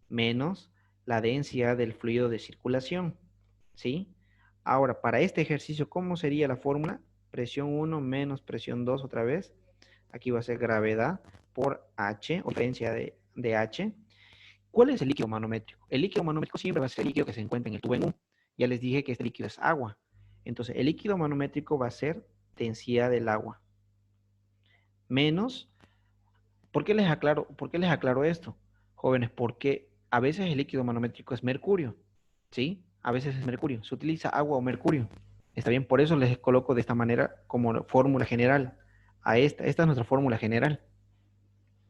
menos la densidad del fluido de circulación, ¿sí? Ahora, para este ejercicio, ¿cómo sería la fórmula? Presión 1 menos presión 2 otra vez. Aquí va a ser gravedad por H, o diferencia de H. ¿Cuál es el líquido manométrico? El líquido manométrico siempre va a ser el líquido que se encuentra en el tubo en U. Ya les dije que este líquido es agua. Entonces, el líquido manométrico va a ser densidad del agua. Menos, ¿por qué les aclaro esto, jóvenes? Porque a veces el líquido manométrico es mercurio, ¿sí? A veces es mercurio. Se utiliza agua o mercurio. Está bien, por eso les coloco de esta manera como fórmula general. Esta es nuestra fórmula general.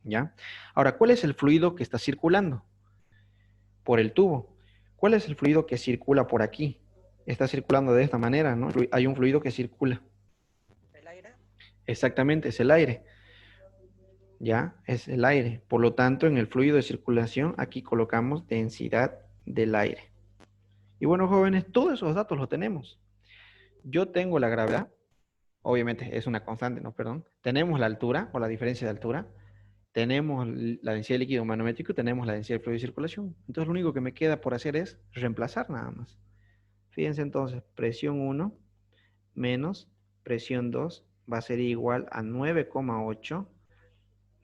¿Ya? Ahora, ¿cuál es el fluido que está circulando? Por el tubo. ¿Cuál es el fluido que circula por aquí? Está circulando de esta manera, ¿no? Hay un fluido que circula. ¿El aire? Exactamente, es el aire. ¿Ya? Es el aire. Por lo tanto, en el fluido de circulación, aquí colocamos densidad del aire. Y bueno, jóvenes, todos esos datos los tenemos. Yo tengo la gravedad, obviamente es una constante, no, perdón. Tenemos la altura, o la diferencia de altura. Tenemos la densidad de líquido manométrico y tenemos la densidad de fluido de circulación. Entonces, lo único que me queda por hacer es reemplazar nada más. Fíjense entonces, presión 1 menos presión 2 va a ser igual a 9,8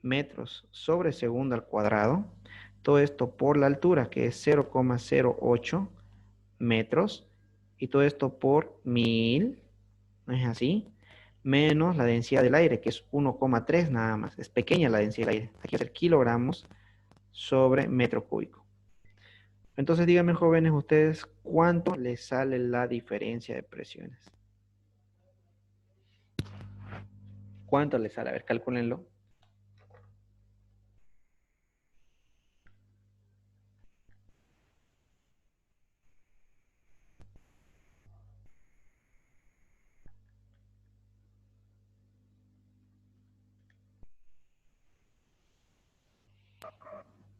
metros sobre segundo al cuadrado. Todo esto por la altura, que es 0,08 metros. Y todo esto por 1000, ¿no es así? Menos la densidad del aire, que es 1,3 nada más. Es pequeña la densidad del aire. Hay que hacer kilogramos sobre metro cúbico. Entonces díganme, jóvenes, ustedes, ¿cuánto les sale la diferencia de presiones? ¿Cuánto les sale? A ver, calcúlenlo.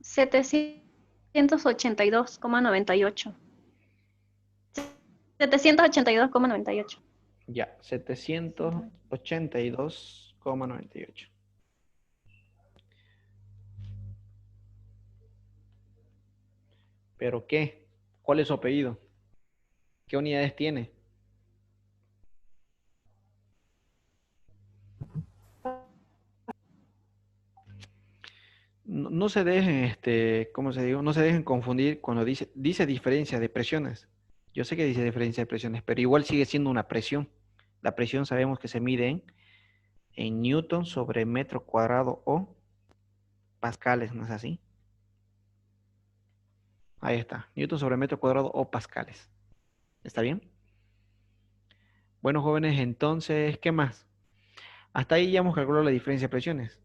$782,98. 782,98. Ya, 782,98. ¿Pero qué? ¿Cuál es su apellido? ¿Qué unidades tiene? No se dejen, ¿cómo se digo? No se dejen confundir cuando dice diferencia de presiones. Yo sé que dice diferencia de presiones, pero igual sigue siendo una presión. La presión sabemos que se mide en newton sobre metro cuadrado o pascales, ¿no es así? Ahí está. Newton sobre metro cuadrado o pascales. ¿Está bien? Bueno, jóvenes, entonces, ¿qué más? Hasta ahí ya hemos calculado la diferencia de presiones.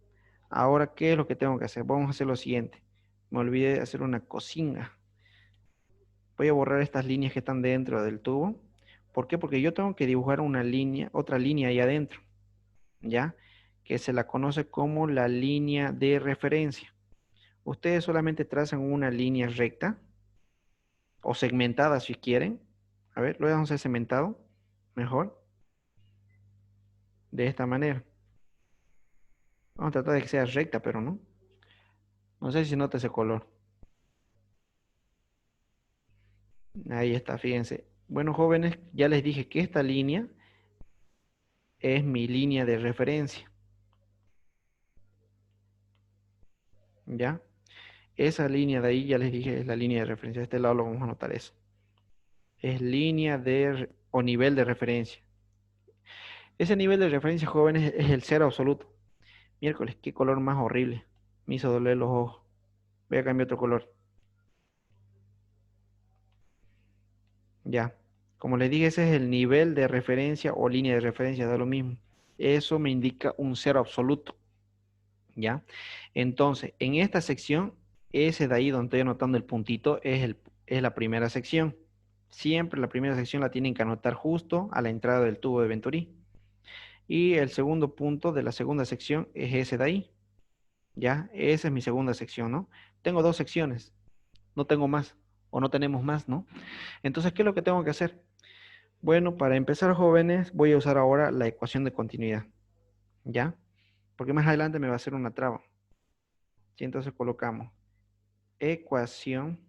Ahora, ¿qué es lo que tengo que hacer? Vamos a hacer lo siguiente. Me olvidé de hacer una cosina. Voy a borrar estas líneas que están dentro del tubo. ¿Por qué? Porque yo tengo que dibujar una línea, otra línea ahí adentro. ¿Ya? Que se la conoce como la línea de referencia. Ustedes solamente trazan una línea recta o segmentada si quieren. A ver, lo vamos a hacer segmentado. Mejor. De esta manera. Vamos a tratar de que sea recta, pero no. No sé si se nota ese color. Ahí está, fíjense. Bueno, jóvenes, ya les dije que esta línea es mi línea de referencia. ¿Ya? Esa línea de ahí, ya les dije, es la línea de referencia. De este lado lo vamos a anotar eso. Es línea o nivel de referencia. Ese nivel de referencia, jóvenes, es el cero absoluto. Miércoles, qué color más horrible. Me hizo doler los ojos. Voy a cambiar otro color. Ya. Como les dije, ese es el nivel de referencia o línea de referencia, da lo mismo. Eso me indica un cero absoluto. ¿Ya? Entonces, en esta sección, ese de ahí donde estoy anotando el puntito es la primera sección. Siempre la primera sección la tienen que anotar justo a la entrada del tubo de Venturi. Y el segundo punto de la segunda sección es ese de ahí. ¿Ya? Esa es mi segunda sección, ¿no? Tengo dos secciones, no tengo más, o no tenemos más, ¿no? Entonces, ¿qué es lo que tengo que hacer? Bueno, para empezar, jóvenes, voy a usar ahora la ecuación de continuidad, ¿ya? Porque más adelante me va a hacer una traba. ¿Sí? Entonces colocamos ecuación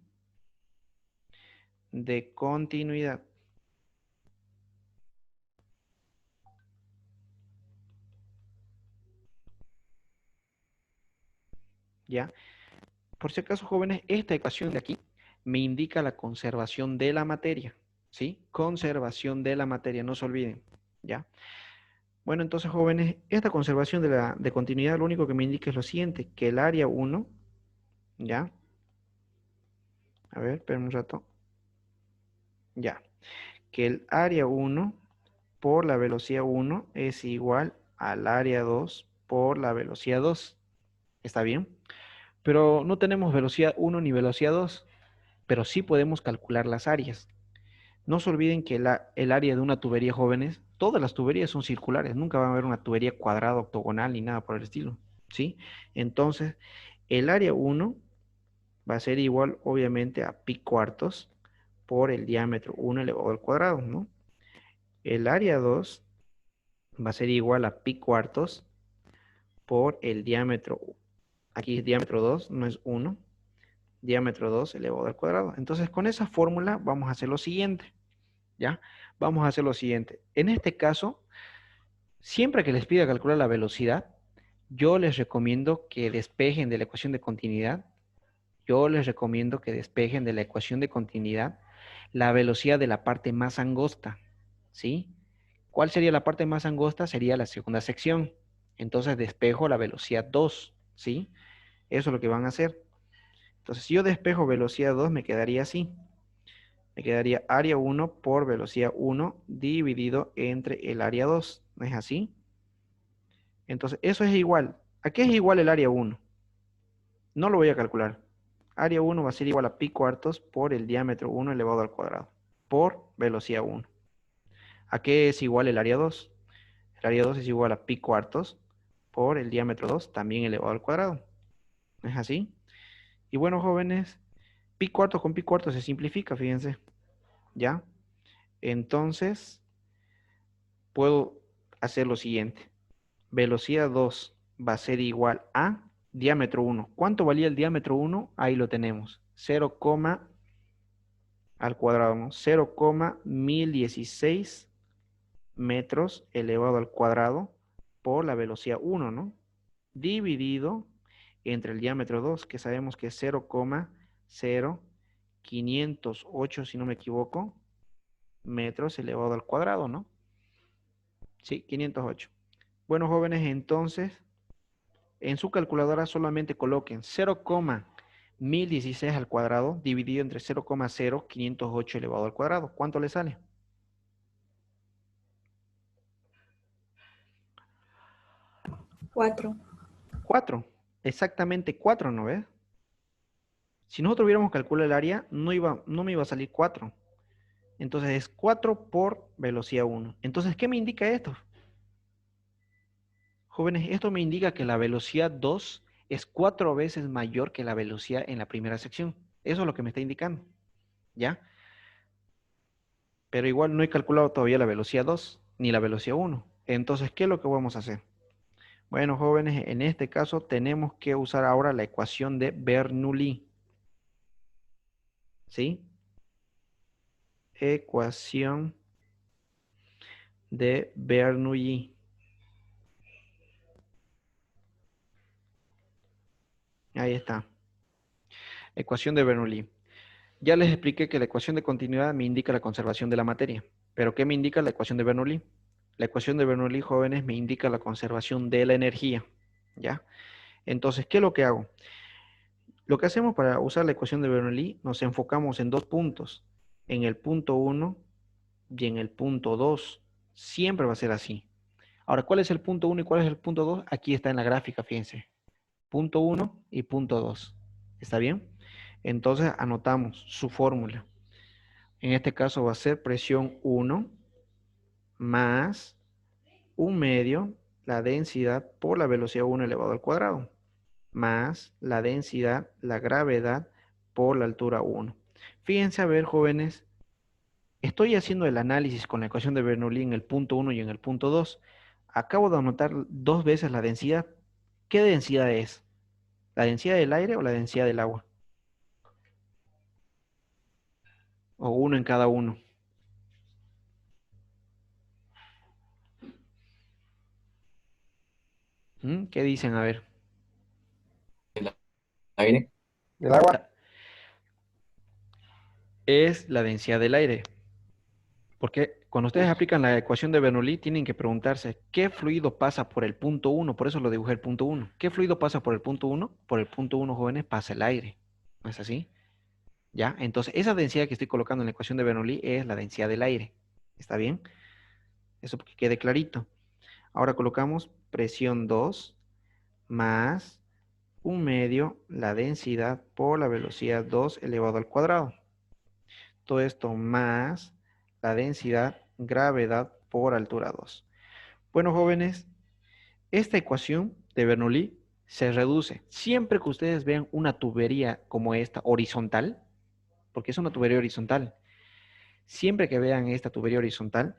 de continuidad. ¿Ya? Por si acaso, jóvenes, esta ecuación de aquí me indica la conservación de la materia, ¿sí? Conservación de la materia, no se olviden, ¿ya? Bueno, entonces, jóvenes, esta conservación de continuidad lo único que me indica es lo siguiente, que el área 1, ¿ya? A ver, esperen un rato. Ya. Que el área 1 por la velocidad 1 es igual al área 2 por la velocidad 2. ¿Está bien? Pero no tenemos velocidad 1 ni velocidad 2, pero sí podemos calcular las áreas. No se olviden que el área de una tubería, jóvenes, todas las tuberías son circulares, nunca va a haber una tubería cuadrada, octogonal, ni nada por el estilo, ¿sí? Entonces, el área 1 va a ser igual, obviamente, a pi cuartos por el diámetro 1 elevado al cuadrado, ¿no? El área 2 va a ser igual a pi cuartos por el diámetro, aquí es diámetro 2, no es 1, diámetro 2 elevado al cuadrado. Entonces, con esa fórmula vamos a hacer lo siguiente, ¿ya? Vamos a hacer lo siguiente. En este caso, siempre que les pida calcular la velocidad, yo les recomiendo que despejen de la ecuación de continuidad, la velocidad de la parte más angosta, ¿sí? ¿Cuál sería la parte más angosta? Sería la segunda sección. Entonces despejo la velocidad 2, ¿sí? Eso es lo que van a hacer. Entonces, si yo despejo velocidad 2, me quedaría así. Me quedaría área 1 por velocidad 1 dividido entre el área 2. ¿No es así? Entonces, eso es igual. ¿A qué es igual el área 1? No lo voy a calcular. Área 1 va a ser igual a pi cuartos por el diámetro 1 elevado al cuadrado, por velocidad 1. ¿A qué es igual el área 2? El área 2 es igual a pi cuartos por el diámetro 2, también elevado al cuadrado. ¿No es así? Y bueno, jóvenes, pi cuartos con pi cuartos se simplifica, fíjense. ¿Ya? Entonces, puedo hacer lo siguiente. Velocidad 2 va a ser igual a diámetro 1. ¿Cuánto valía el diámetro 1? Ahí lo tenemos. 0, al cuadrado, ¿no? 0,1016 metros elevado al cuadrado por la velocidad 1, ¿no? Dividido entre el diámetro 2, que sabemos que es 0,0508, si no me equivoco, metros elevado al cuadrado, ¿no? Sí, 508. Bueno, jóvenes, entonces, en su calculadora solamente coloquen 0,1016 1016 al cuadrado dividido entre 0,0508 elevado al cuadrado. ¿Cuánto le sale? 4. 4. Exactamente 4, ¿no ves? Si nosotros hubiéramos calculado el área, no me iba a salir 4. Entonces es 4 por velocidad 1. Entonces, ¿qué me indica esto? Jóvenes, esto me indica que la velocidad 2 es 4 veces mayor que la velocidad en la primera sección. Eso es lo que me está indicando. ¿Ya? Pero igual no he calculado todavía la velocidad 2 ni la velocidad 1. Entonces, ¿qué es lo que vamos a hacer? Bueno, jóvenes, en este caso tenemos que usar ahora la ecuación de Bernoulli. ¿Sí? Ecuación de Bernoulli. Ahí está. Ecuación de Bernoulli. Ya les expliqué que la ecuación de continuidad me indica la conservación de la materia. ¿Pero qué me indica la ecuación de Bernoulli? La ecuación de Bernoulli, jóvenes, me indica la conservación de la energía. ¿Ya? Entonces, ¿qué es lo que hago? Lo que hacemos para usar la ecuación de Bernoulli, nos enfocamos en dos puntos. En el punto 1 y en el punto 2. Siempre va a ser así. Ahora, ¿cuál es el punto 1 y cuál es el punto 2? Aquí está en la gráfica, fíjense. Punto 1 y punto 2. ¿Está bien? Entonces anotamos su fórmula. En este caso va a ser presión 1 más 1/2 la densidad por la velocidad 1 elevado al cuadrado, más la densidad, la gravedad por la altura 1. Fíjense a ver, jóvenes, estoy haciendo el análisis con la ecuación de Bernoulli en el punto 1 y en el punto 2. Acabo de anotar 2 veces la densidad. ¿Qué densidad es? ¿La densidad del aire o la densidad del agua? O uno en cada uno. ¿Qué dicen? A ver. Aire. ¿Del agua? Es la densidad del aire. Porque cuando ustedes aplican la ecuación de Bernoulli, tienen que preguntarse, ¿qué fluido pasa por el punto 1? Por eso lo dibujé el punto 1. ¿Qué fluido pasa por el punto 1? Por el punto 1, jóvenes, pasa el aire. ¿No es así? ¿Ya? Entonces, esa densidad que estoy colocando en la ecuación de Bernoulli es la densidad del aire. ¿Está bien? Eso que quede clarito. Ahora colocamos presión 2 más 1/2 la densidad por la velocidad 2 elevado al cuadrado. Todo esto más la densidad, gravedad por altura 2. Bueno, jóvenes, esta ecuación de Bernoulli se reduce. Siempre que ustedes vean una tubería como esta, horizontal, porque es una tubería horizontal, siempre que vean esta tubería horizontal,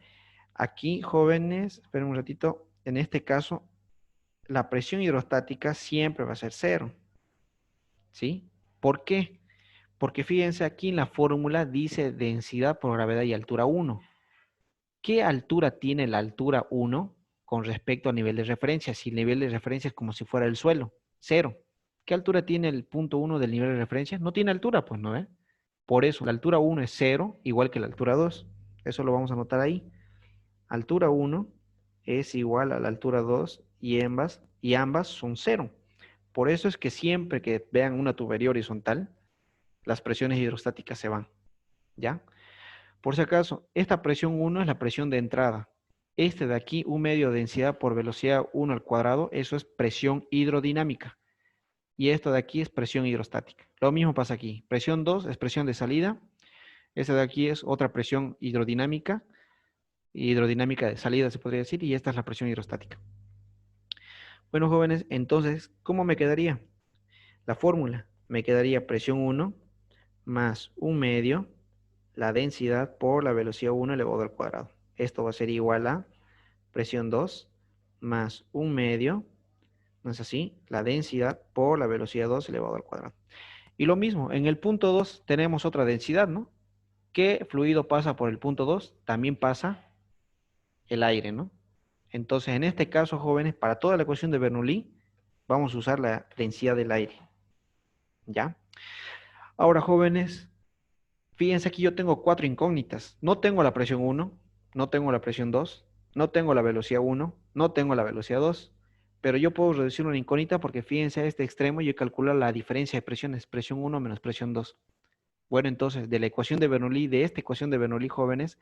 aquí, jóvenes, esperen un ratito, en este caso, la presión hidrostática siempre va a ser 0. ¿Sí? ¿Por qué? Porque fíjense aquí en la fórmula dice densidad por gravedad y altura 1. ¿Qué altura tiene la altura 1 con respecto al nivel de referencia? Si el nivel de referencia es como si fuera el suelo, 0. ¿Qué altura tiene el punto 1 del nivel de referencia? No tiene altura, pues, ¿no? Por eso, la altura 1 es 0, igual que la altura 2. Eso lo vamos a anotar ahí. Altura 1 es igual a la altura 2 y ambas son 0. Por eso es que siempre que vean una tubería horizontal, las presiones hidrostáticas se van. ¿Ya? Por si acaso, esta presión 1 es la presión de entrada. Este de aquí, 1/2 densidad por velocidad 1 al cuadrado, eso es presión hidrodinámica. Y esto de aquí es presión hidrostática. Lo mismo pasa aquí. Presión 2 es presión de salida. Esta de aquí es otra presión hidrodinámica de salida se podría decir, y esta es la presión hidrostática. Bueno, jóvenes, entonces, ¿cómo me quedaría? La fórmula, me quedaría presión 1 más 1/2 la densidad por la velocidad 1 elevado al cuadrado. Esto va a ser igual a presión 2 más 1/2, ¿no es así? La densidad por la velocidad 2 elevado al cuadrado. Y lo mismo, en el punto 2 tenemos otra densidad, ¿no? ¿Qué fluido pasa por el punto 2? También pasa el aire, ¿no? Entonces, en este caso, jóvenes, para toda la ecuación de Bernoulli, vamos a usar la densidad del aire. ¿Ya? Ahora, jóvenes, fíjense aquí yo tengo 4 incógnitas. No tengo la presión 1, no tengo la presión 2, no tengo la velocidad 1, no tengo la velocidad 2. Pero yo puedo reducir una incógnita porque fíjense a este extremo yo calculo la diferencia de presiones, presión 1 menos presión 2. Bueno, entonces, de la ecuación de Bernoulli, de esta ecuación de Bernoulli, jóvenes,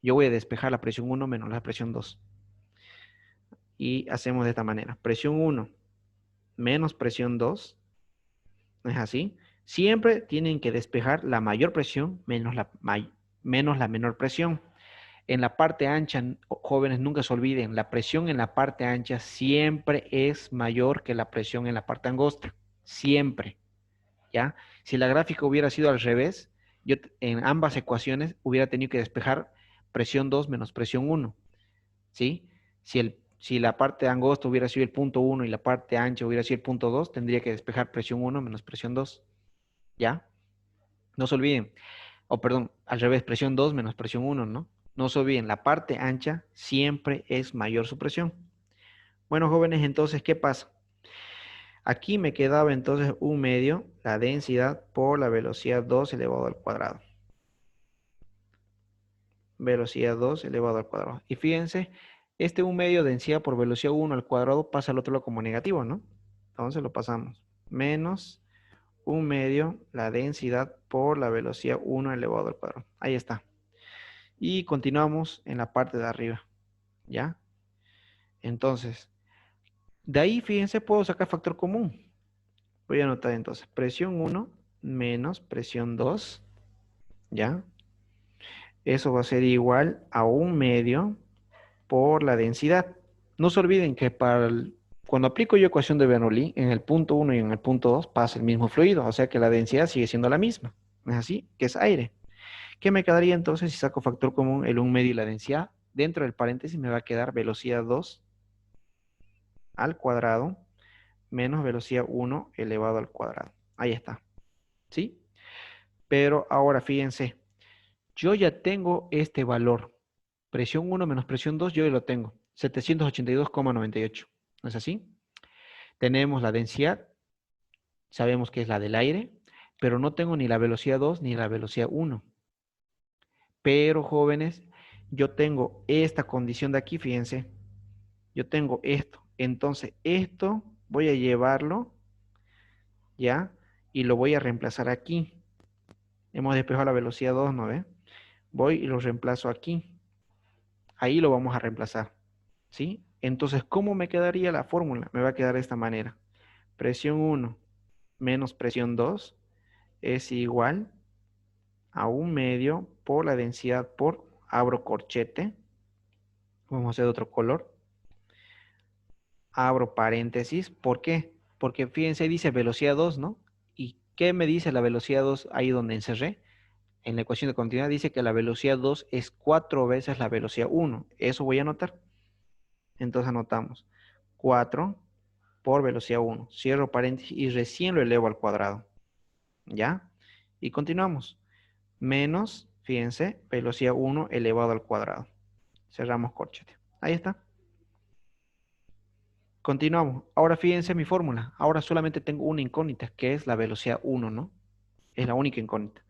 yo voy a despejar la presión 1 menos la presión 2. Y hacemos de esta manera. Presión 1 menos presión 2. ¿No es así? Siempre tienen que despejar la mayor presión menos la menor presión. En la parte ancha, jóvenes, nunca se olviden, la presión en la parte ancha siempre es mayor que la presión en la parte angosta. Siempre. ¿Ya? Si la gráfica hubiera sido al revés, yo en ambas ecuaciones hubiera tenido que despejar presión 2 menos presión 1. ¿Sí? Si la parte angosta hubiera sido el punto 1 y la parte ancha hubiera sido el punto 2, tendría que despejar presión 1 menos presión 2. ¿Ya? No se olviden. Perdón, al revés, presión 2 menos presión 1, ¿no? No se olviden, la parte ancha siempre es mayor su presión. Bueno, jóvenes, entonces, ¿qué pasa? Aquí me quedaba entonces 1 medio la densidad por la velocidad 2 elevado al cuadrado. Velocidad 2 elevado al cuadrado. Y fíjense, este 1 medio densidad por velocidad 1 al cuadrado pasa al otro lado como negativo, ¿no? Entonces lo pasamos. Menos 1 medio la densidad por la velocidad 1 elevado al cuadrado. Ahí está. Y continuamos en la parte de arriba. ¿Ya? Entonces, de ahí, fíjense, puedo sacar factor común. Voy a anotar entonces presión 1 menos presión 2. ¿Ya? Eso va a ser igual a 1 medio por la densidad. No se olviden que cuando aplico yo ecuación de Bernoulli, en el punto 1 y en el punto 2 pasa el mismo fluido, o sea que la densidad sigue siendo la misma. ¿No es así? Que es aire. ¿Qué me quedaría entonces si saco factor común el 1 medio y la densidad? Dentro del paréntesis me va a quedar velocidad 2 al cuadrado menos velocidad 1 elevado al cuadrado. Ahí está. ¿Sí? Pero ahora fíjense, yo ya tengo este valor. Presión 1 menos presión 2, yo ya lo tengo. 782,98. ¿No es así? Tenemos la densidad, sabemos que es la del aire, pero no tengo ni la velocidad 2 ni la velocidad 1. Pero, jóvenes, yo tengo esta condición de aquí, fíjense. Yo tengo esto. Entonces, esto voy a llevarlo, ¿ya? Y lo voy a reemplazar aquí. Hemos despejado la velocidad 2, ¿no ve? Voy y lo reemplazo aquí. Ahí lo vamos a reemplazar, ¿sí? Entonces, ¿cómo me quedaría la fórmula? Me va a quedar de esta manera. Presión 1 menos presión 2 es igual a 1 medio por la densidad por, abro corchete. Vamos a hacer de otro color. Abro paréntesis. ¿Por qué? Porque fíjense, dice velocidad 2, ¿no? ¿Y qué me dice la velocidad 2 ahí donde encerré? En la ecuación de continuidad dice que la velocidad 2 es 4 veces la velocidad 1. Eso voy a anotar. Entonces anotamos 4 por velocidad 1. Cierro paréntesis y recién lo elevo al cuadrado. ¿Ya? Y continuamos. Menos, fíjense, velocidad 1 elevado al cuadrado. Cerramos corchete. Ahí está. Continuamos. Ahora fíjense mi fórmula. Ahora solamente tengo una incógnita, que es la velocidad 1, ¿no? Es la única incógnita.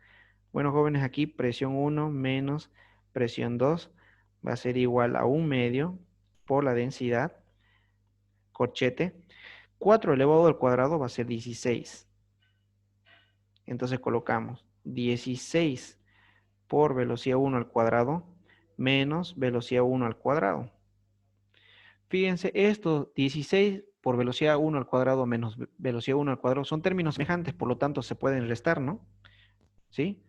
Bueno, jóvenes, aquí presión 1 menos presión 2 va a ser igual a 1 medio por la densidad, corchete. 4 elevado al cuadrado va a ser 16. Entonces colocamos 16 por velocidad 1 al cuadrado menos velocidad 1 al cuadrado. Fíjense, esto 16 por velocidad 1 al cuadrado menos velocidad 1 al cuadrado son términos semejantes, por lo tanto se pueden restar, ¿no? ¿Sí?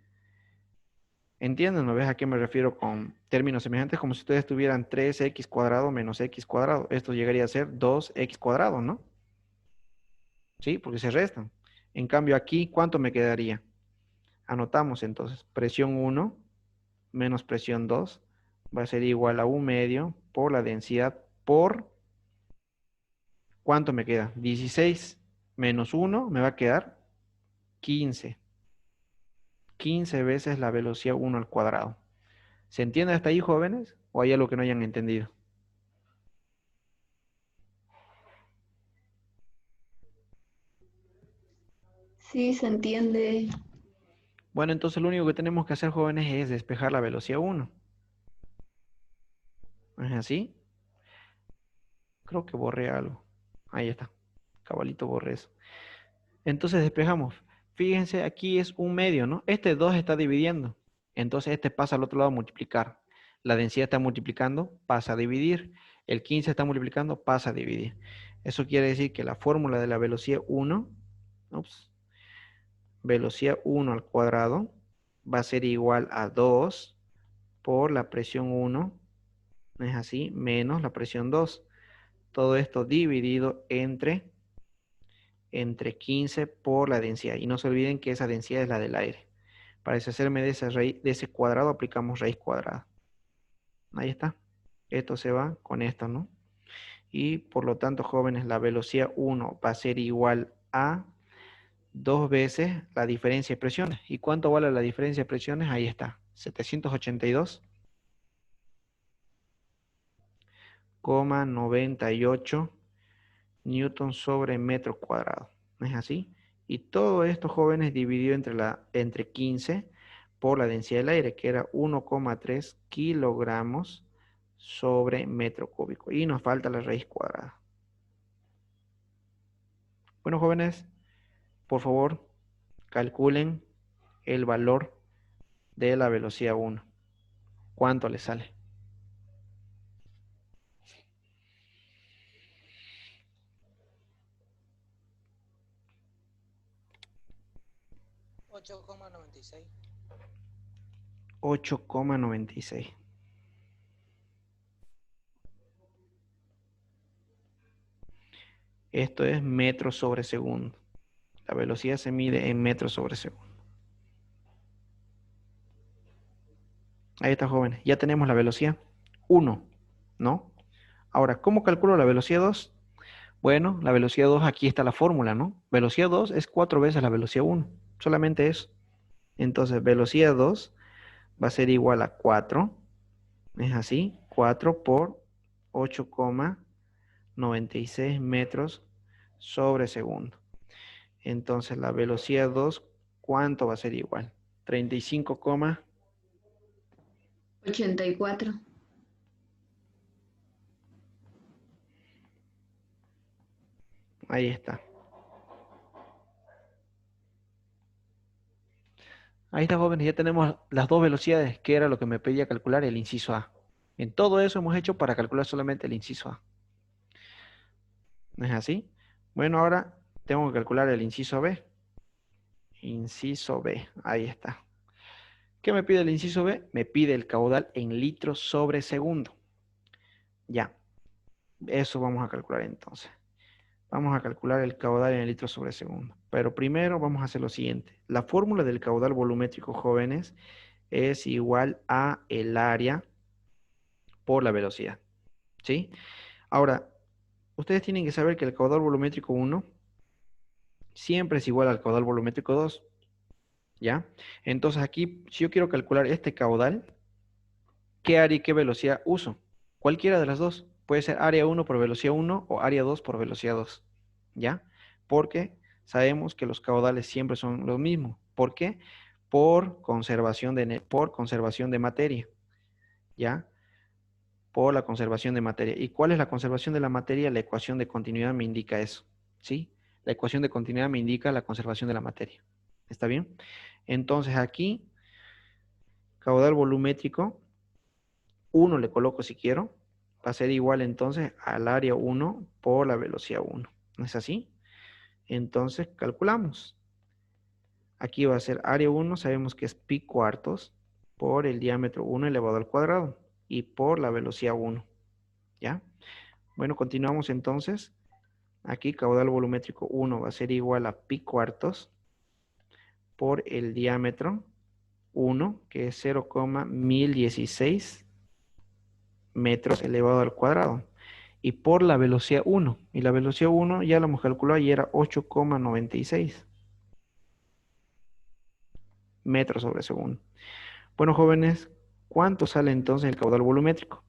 ¿Entienden? ¿No ves a qué me refiero con términos semejantes? Como si ustedes tuvieran 3x cuadrado menos x cuadrado. Esto llegaría a ser 2x cuadrado, ¿no? ¿Sí? Porque se restan. En cambio aquí, ¿cuánto me quedaría? Anotamos entonces, presión 1 menos presión 2 va a ser igual a 1 medio por la densidad por, ¿cuánto me queda? 16 menos 1 me va a quedar 15. 15 veces la velocidad 1 al cuadrado. ¿Se entiende hasta ahí, jóvenes? ¿O hay algo que no hayan entendido? Sí, se entiende. Bueno, entonces lo único que tenemos que hacer, jóvenes, es despejar la velocidad 1. ¿No es así? Creo que borré algo. Ahí está. Cabalito borré eso. Entonces despejamos. Fíjense, aquí es un medio, ¿no? Este 2 está dividiendo. Entonces este pasa al otro lado a multiplicar. La densidad está multiplicando, pasa a dividir. El 15 está multiplicando, pasa a dividir. Eso quiere decir que la fórmula de la velocidad 1, ups, velocidad 1 al cuadrado, va a ser igual a 2 por la presión 1, ¿no es así? Menos la presión 2. Todo esto dividido entre 15 por la densidad. Y no se olviden que esa densidad es la del aire. Para deshacerme de ese cuadrado, aplicamos raíz cuadrada. Ahí está. Esto se va con esto, ¿no? Y por lo tanto, jóvenes, la velocidad 1 va a ser igual a 2 veces la diferencia de presiones. ¿Y cuánto vale la diferencia de presiones? Ahí está. 782,98 newton sobre metro cuadrado. ¿No es así? Y todo esto, jóvenes, dividido entre 15 por la densidad del aire, que era 1,3 kilogramos sobre metro cúbico. Y nos falta la raíz cuadrada. Bueno, jóvenes, por favor, calculen el valor de la velocidad 1. ¿Cuánto le sale? 8,96. 8,96. Esto es metros sobre segundo. La velocidad se mide en metros sobre segundo. Ahí está, jóvenes. Ya tenemos la velocidad 1, ¿no? Ahora, ¿cómo calculo la velocidad 2? Bueno, la velocidad 2, aquí está la fórmula, ¿no? Velocidad 2 es 4 veces la velocidad 1. Solamente eso. Entonces, velocidad 2 va a ser igual a 4. Es así. 4 por 8,96 metros sobre segundo. Entonces, la velocidad 2, ¿cuánto va a ser igual? 84. Ahí está. Ahí está, jóvenes. Ya tenemos las dos velocidades, que era lo que me pedía calcular el inciso A. En todo eso hemos hecho para calcular solamente el inciso A. ¿No es así? Bueno, ahora tengo que calcular el inciso B. Inciso B. Ahí está. ¿Qué me pide el inciso B? Me pide el caudal en litros sobre segundo. Ya. Eso vamos a calcular entonces. Vamos a calcular el caudal en litros sobre segundo. Pero primero vamos a hacer lo siguiente. La fórmula del caudal volumétrico, jóvenes, es igual a el área por la velocidad. ¿Sí? Ahora, ustedes tienen que saber que el caudal volumétrico 1 siempre es igual al caudal volumétrico 2. ¿Ya? Entonces aquí, si yo quiero calcular este caudal, ¿qué área y qué velocidad uso? Cualquiera de las dos. Puede ser área 1 por velocidad 1 o área 2 por velocidad 2. ¿Ya? Porque sabemos que los caudales siempre son los mismos. ¿Por qué? Por conservación de materia. ¿Ya? Por la conservación de materia. ¿Y cuál es la conservación de la materia? La ecuación de continuidad me indica eso. ¿Sí? La ecuación de continuidad me indica la conservación de la materia. ¿Está bien? Entonces aquí, caudal volumétrico, 1 le coloco si quiero, va a ser igual entonces al área 1 por la velocidad 1. ¿No es así? Entonces calculamos. Aquí va a ser área 1, sabemos que es pi cuartos por el diámetro 1 elevado al cuadrado y por la velocidad 1. ¿Ya? Bueno, continuamos entonces. Aquí caudal volumétrico 1 va a ser igual a pi cuartos por el diámetro 1, que es 0,1016 metros elevado al cuadrado. Y por la velocidad 1. Y la velocidad 1 ya la hemos calculado y era 8,96 metros sobre segundo. Bueno, jóvenes, ¿cuánto sale entonces el caudal volumétrico?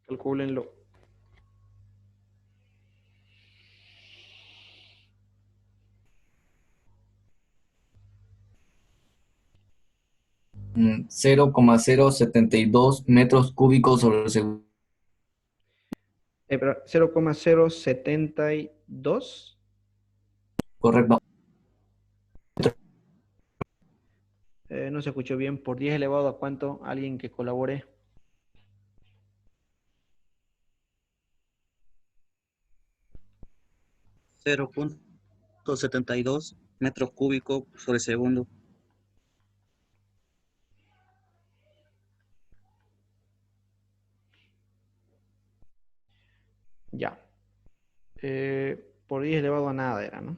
Calcúlenlo. Mm, 0,072 metros cúbicos sobre segundo. Pero 0,072. Correcto. No se escuchó bien. ¿Por 10 elevado a cuánto? Alguien que colabore. 0,72 metros cúbicos sobre segundo. Ya. Por 10 elevado a nada era, ¿no?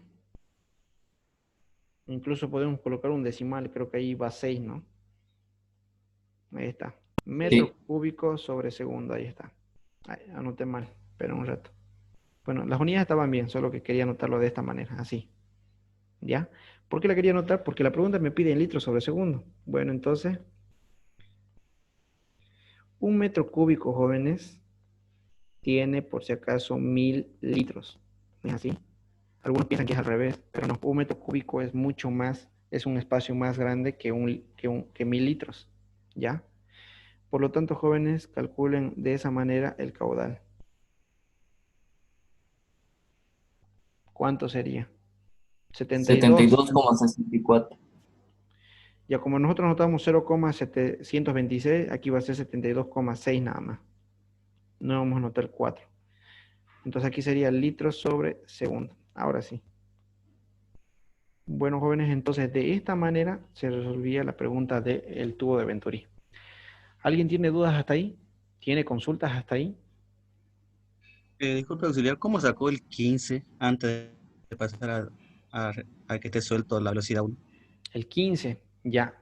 Incluso podemos colocar un decimal. Creo que ahí va 6, ¿no? Ahí está. Metros Sí. cúbicos sobre segundo. Ahí está. Ay, anoté mal. Espera un rato. Bueno, las unidades estaban bien, solo que quería anotarlo de esta manera, así. ¿Ya? ¿Por qué la quería anotar? Porque la pregunta me pide en litros sobre segundo. Bueno, entonces, un metro cúbico, jóvenes, tiene, por si acaso, 1000 litros. ¿Es así? Algunos piensan que es al revés, pero no, un metro cúbico es mucho más, es un espacio más grande que 1000 litros. ¿Ya? Por lo tanto, jóvenes, calculen de esa manera el caudal. ¿Cuánto sería? 72. 72,64. Ya como nosotros notamos 0,726, aquí va a ser 72,6 nada más. No vamos a notar 4. Entonces aquí sería litros sobre segundo. Ahora sí. Bueno, jóvenes, entonces de esta manera se resolvía la pregunta del tubo de Venturi. ¿Alguien tiene dudas hasta ahí? ¿Tiene consultas hasta ahí? Disculpe, auxiliar, ¿cómo sacó el 15 antes de pasar a que esté suelto la velocidad 1? El 15, ya.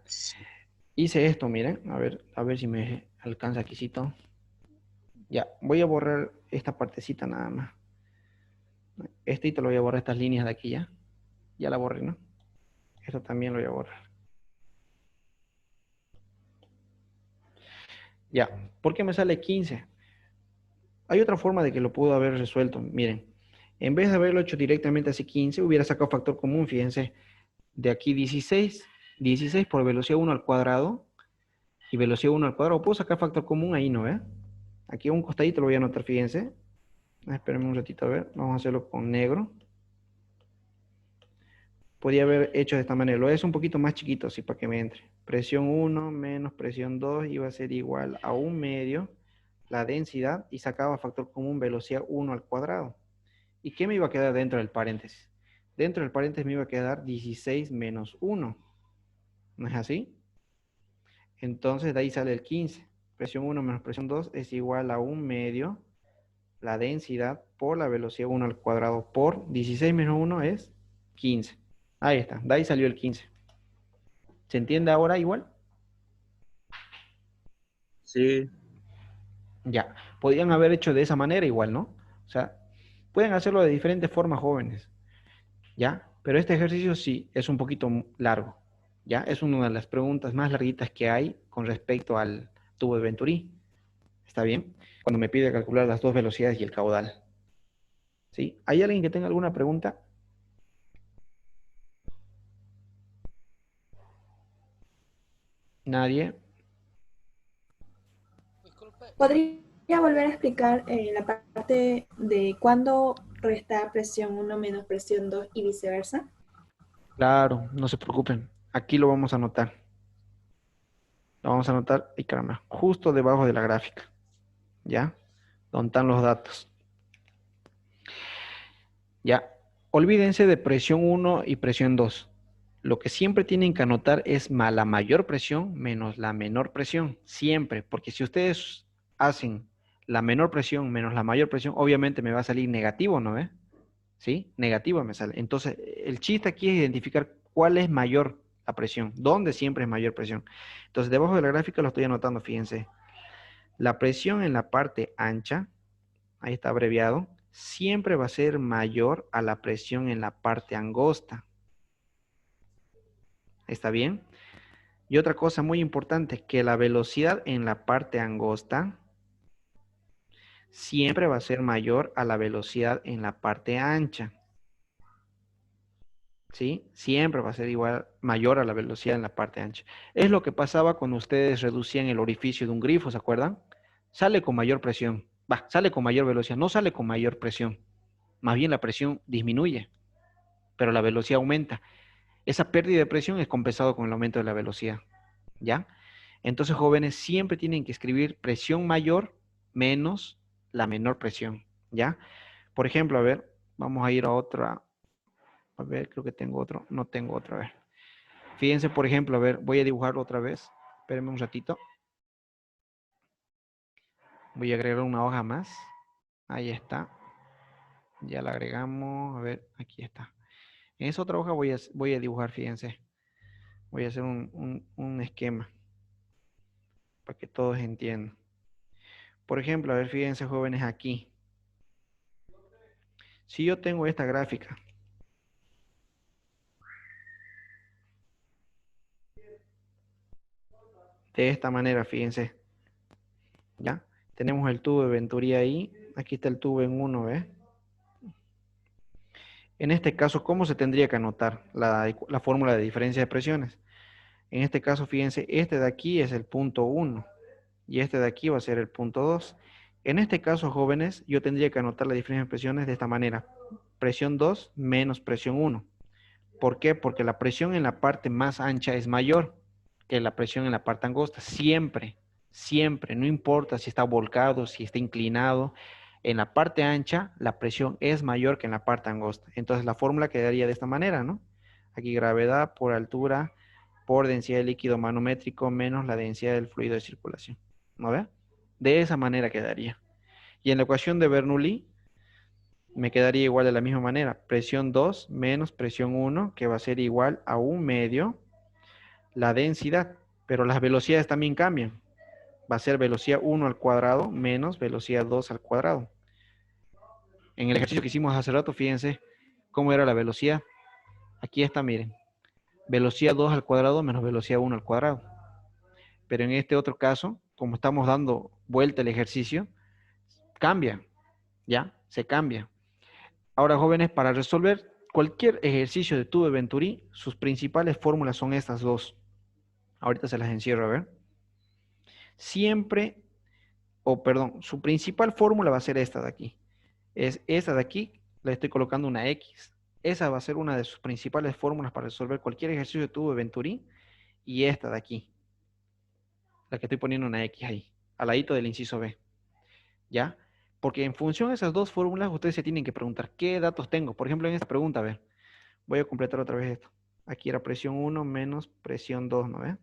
Hice esto, miren. A ver si me alcanza aquícito. Ya, voy a borrar esta partecita nada más. Este y te lo voy a borrar, estas líneas de aquí ya. Ya la borré, ¿no? Esto también lo voy a borrar. Ya, ¿por qué me sale 15? Hay otra forma de que lo pudo haber resuelto. Miren, en vez de haberlo hecho directamente así 15, hubiera sacado factor común, fíjense. De aquí 16, 16 por velocidad 1 al cuadrado y velocidad 1 al cuadrado. Puedo sacar factor común ahí, ¿no ve? Aquí a un costadito lo voy a anotar, fíjense. Espérenme un ratito, a ver. Vamos a hacerlo con negro. Podía haber hecho de esta manera. Lo es un poquito más chiquito, así para que me entre. Presión 1 menos presión 2 iba a ser igual a 1 medio la densidad y sacaba factor común velocidad 1 al cuadrado. ¿Y qué me iba a quedar dentro del paréntesis? Dentro del paréntesis me iba a quedar 16 menos 1. ¿No es así? Entonces de ahí sale el 15. Presión 1 menos presión 2 es igual a 1 medio la densidad por la velocidad 1 al cuadrado por 16 menos 1 es 15. Ahí está, de ahí salió el 15. ¿Se entiende ahora igual? Sí. Ya, podían haber hecho de esa manera igual, ¿no? O sea, pueden hacerlo de diferentes formas, jóvenes. ¿Ya? Pero este ejercicio sí es un poquito largo. ¿Ya? Es una de las preguntas más larguitas que hay con respecto al tubo de Venturi. ¿Está bien? Cuando me pide calcular las dos velocidades y el caudal. ¿Sí? ¿Hay alguien que tenga alguna pregunta? ¿Nadie? ¿Podría volver a explicar la parte de cuándo resta presión 1 menos presión 2 y viceversa? Claro, no se preocupen. Aquí lo vamos a anotar. Lo vamos a anotar, y caramba, justo debajo de la gráfica. ¿Ya? Donde están los datos. Ya. Olvídense de presión 1 y presión 2. Lo que siempre tienen que anotar es la mayor presión menos la menor presión. Siempre. Porque si ustedes hacen la menor presión menos la mayor presión, obviamente me va a salir negativo, ¿no ve? ¿Sí? Negativo me sale. Entonces, el chiste aquí es identificar cuál es mayor la presión. ¿Dónde siempre es mayor presión? Entonces, debajo de la gráfica lo estoy anotando, fíjense. La presión en la parte ancha, ahí está abreviado, siempre va a ser mayor a la presión en la parte angosta. ¿Está bien? Y otra cosa muy importante, que la velocidad en la parte angosta siempre va a ser mayor a la velocidad en la parte ancha. ¿Sí? Siempre va a ser igual, mayor a la velocidad en la parte ancha. Es lo que pasaba cuando ustedes reducían el orificio de un grifo, ¿se acuerdan? Sale con mayor presión. sale con mayor velocidad, no sale con mayor presión. Más bien la presión disminuye, pero la velocidad aumenta. Esa pérdida de presión es compensado con el aumento de la velocidad, ¿ya? Entonces, jóvenes, siempre tienen que escribir presión mayor menos la menor presión, ¿ya? Por ejemplo, a ver, vamos a ir a otra. A ver, creo que tengo otro. No tengo otra vez. Fíjense, por ejemplo, a ver, voy a dibujarlo otra vez. Espérenme un ratito. Voy a agregar una hoja más. Ahí está. Ya la agregamos. A ver, aquí está. En esa otra hoja voy a dibujar, fíjense. Voy a hacer un esquema para que todos entiendan. Por ejemplo, a ver, fíjense, jóvenes, aquí. Si yo tengo esta gráfica, de esta manera, fíjense. ¿Ya? Tenemos el tubo de Venturi ahí. Aquí está el tubo en 1, ¿ves? En este caso, ¿cómo se tendría que anotar la fórmula de diferencia de presiones? En este caso, fíjense, este de aquí es el punto 1 y este de aquí va a ser el punto 2. En este caso, jóvenes, yo tendría que anotar la diferencia de presiones de esta manera. Presión 2 menos presión 1. ¿Por qué? Porque la presión en la parte más ancha es mayor que la presión en la parte angosta. Siempre, siempre, no importa si está volcado, si está inclinado, en la parte ancha la presión es mayor que en la parte angosta. Entonces la fórmula quedaría de esta manera, ¿no? Aquí gravedad por altura por densidad de líquido manométrico menos la densidad del fluido de circulación. ¿No ve? De esa manera quedaría. Y en la ecuación de Bernoulli me quedaría igual de la misma manera. Presión 2 menos presión 1, que va a ser igual a 1 medio la densidad. Pero las velocidades también cambian. Va a ser velocidad 1 al cuadrado menos velocidad 2 al cuadrado. En el ejercicio que hicimos hace rato, fíjense cómo era la velocidad. Aquí está, miren. Velocidad 2 al cuadrado menos velocidad 1 al cuadrado. Pero en este otro caso, como estamos dando vuelta el ejercicio, cambia. ¿Ya? Se cambia. Ahora, jóvenes, para resolver cualquier ejercicio de tubo de Venturi, sus principales fórmulas son estas dos. Ahorita se las encierro, a ver. Siempre, perdón, su principal fórmula va a ser esta de aquí. Es esta de aquí, le estoy colocando una X. Esa va a ser una de sus principales fórmulas para resolver cualquier ejercicio de tubo de Venturi. Y esta de aquí, la que estoy poniendo una X ahí, al ladito del inciso B. ¿Ya? Porque en función de esas dos fórmulas, ustedes se tienen que preguntar, ¿qué datos tengo? Por ejemplo, en esta pregunta, a ver, voy a completar otra vez esto. Aquí era presión 1 menos presión 2, ¿no ve?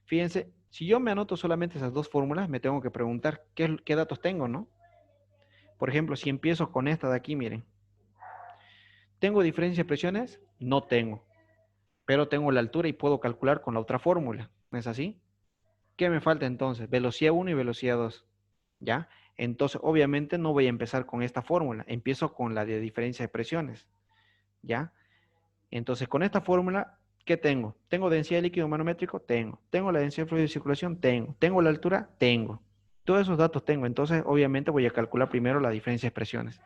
Fíjense, si yo me anoto solamente esas dos fórmulas, me tengo que preguntar qué datos tengo, ¿no? Por ejemplo, si empiezo con esta de aquí, miren. ¿Tengo diferencia de presiones? No tengo. Pero tengo la altura y puedo calcular con la otra fórmula. ¿No es así? ¿Qué me falta entonces? Velocidad 1 y velocidad 2. ¿Ya? Entonces, obviamente no voy a empezar con esta fórmula. Empiezo con la de diferencia de presiones. ¿Ya? Entonces, con esta fórmula, ¿qué tengo? ¿Tengo densidad de líquido manométrico? Tengo. ¿Tengo la densidad de fluido de circulación? Tengo. ¿Tengo la altura? Tengo. Todos esos datos tengo. Entonces, obviamente voy a calcular primero la diferencia de presiones.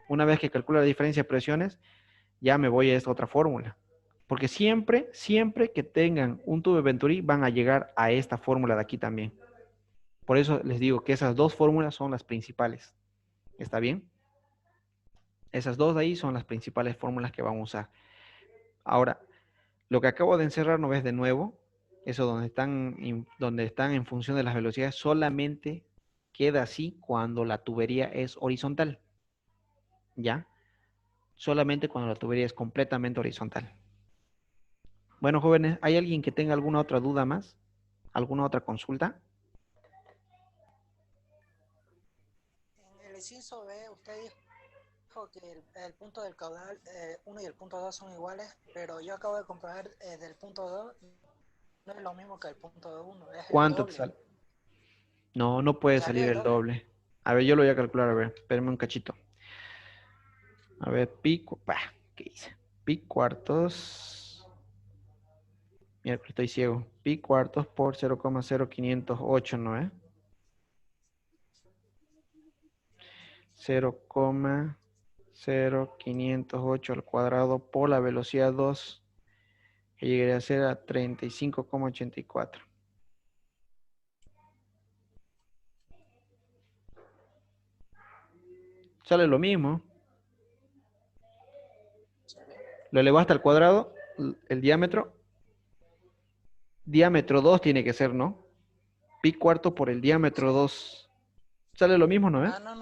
Una vez que calculo la diferencia de presiones, ya me voy a esta otra fórmula. Porque siempre, siempre que tengan un tubo de Venturi, van a llegar a esta fórmula de aquí también. Por eso les digo que esas dos fórmulas son las principales. ¿Está bien? Esas dos de ahí son las principales fórmulas que vamos a usar. Ahora, lo que acabo de encerrar, ¿no ves de nuevo? Eso donde están en función de las velocidades, solamente queda así cuando la tubería es horizontal. ¿Ya? Solamente cuando la tubería es completamente horizontal. Bueno, jóvenes, ¿hay alguien que tenga alguna otra duda más? ¿Alguna otra consulta? En el inciso B, usted dijo que el punto del caudal 1 y el punto 2 son iguales, pero yo acabo de comprobar del punto 2 no es lo mismo que el punto 1, es el ¿Cuánto te doble. sale? No, no puede Salió salir el doble. A ver, yo lo voy a calcular, a ver, espérenme un cachito. A ver, ¿qué hice? Pi cuartos. Mira, estoy ciego. Pi cuartos por 0,0508, ¿no es? 0,0508 al cuadrado por la velocidad 2, que llegaría a ser a 35,84. Sale lo mismo. Lo elevaste al cuadrado, el diámetro. Diámetro 2 tiene que ser, ¿no? Pi cuarto por el diámetro 2. Sale lo mismo, ¿no ves? Ah, no,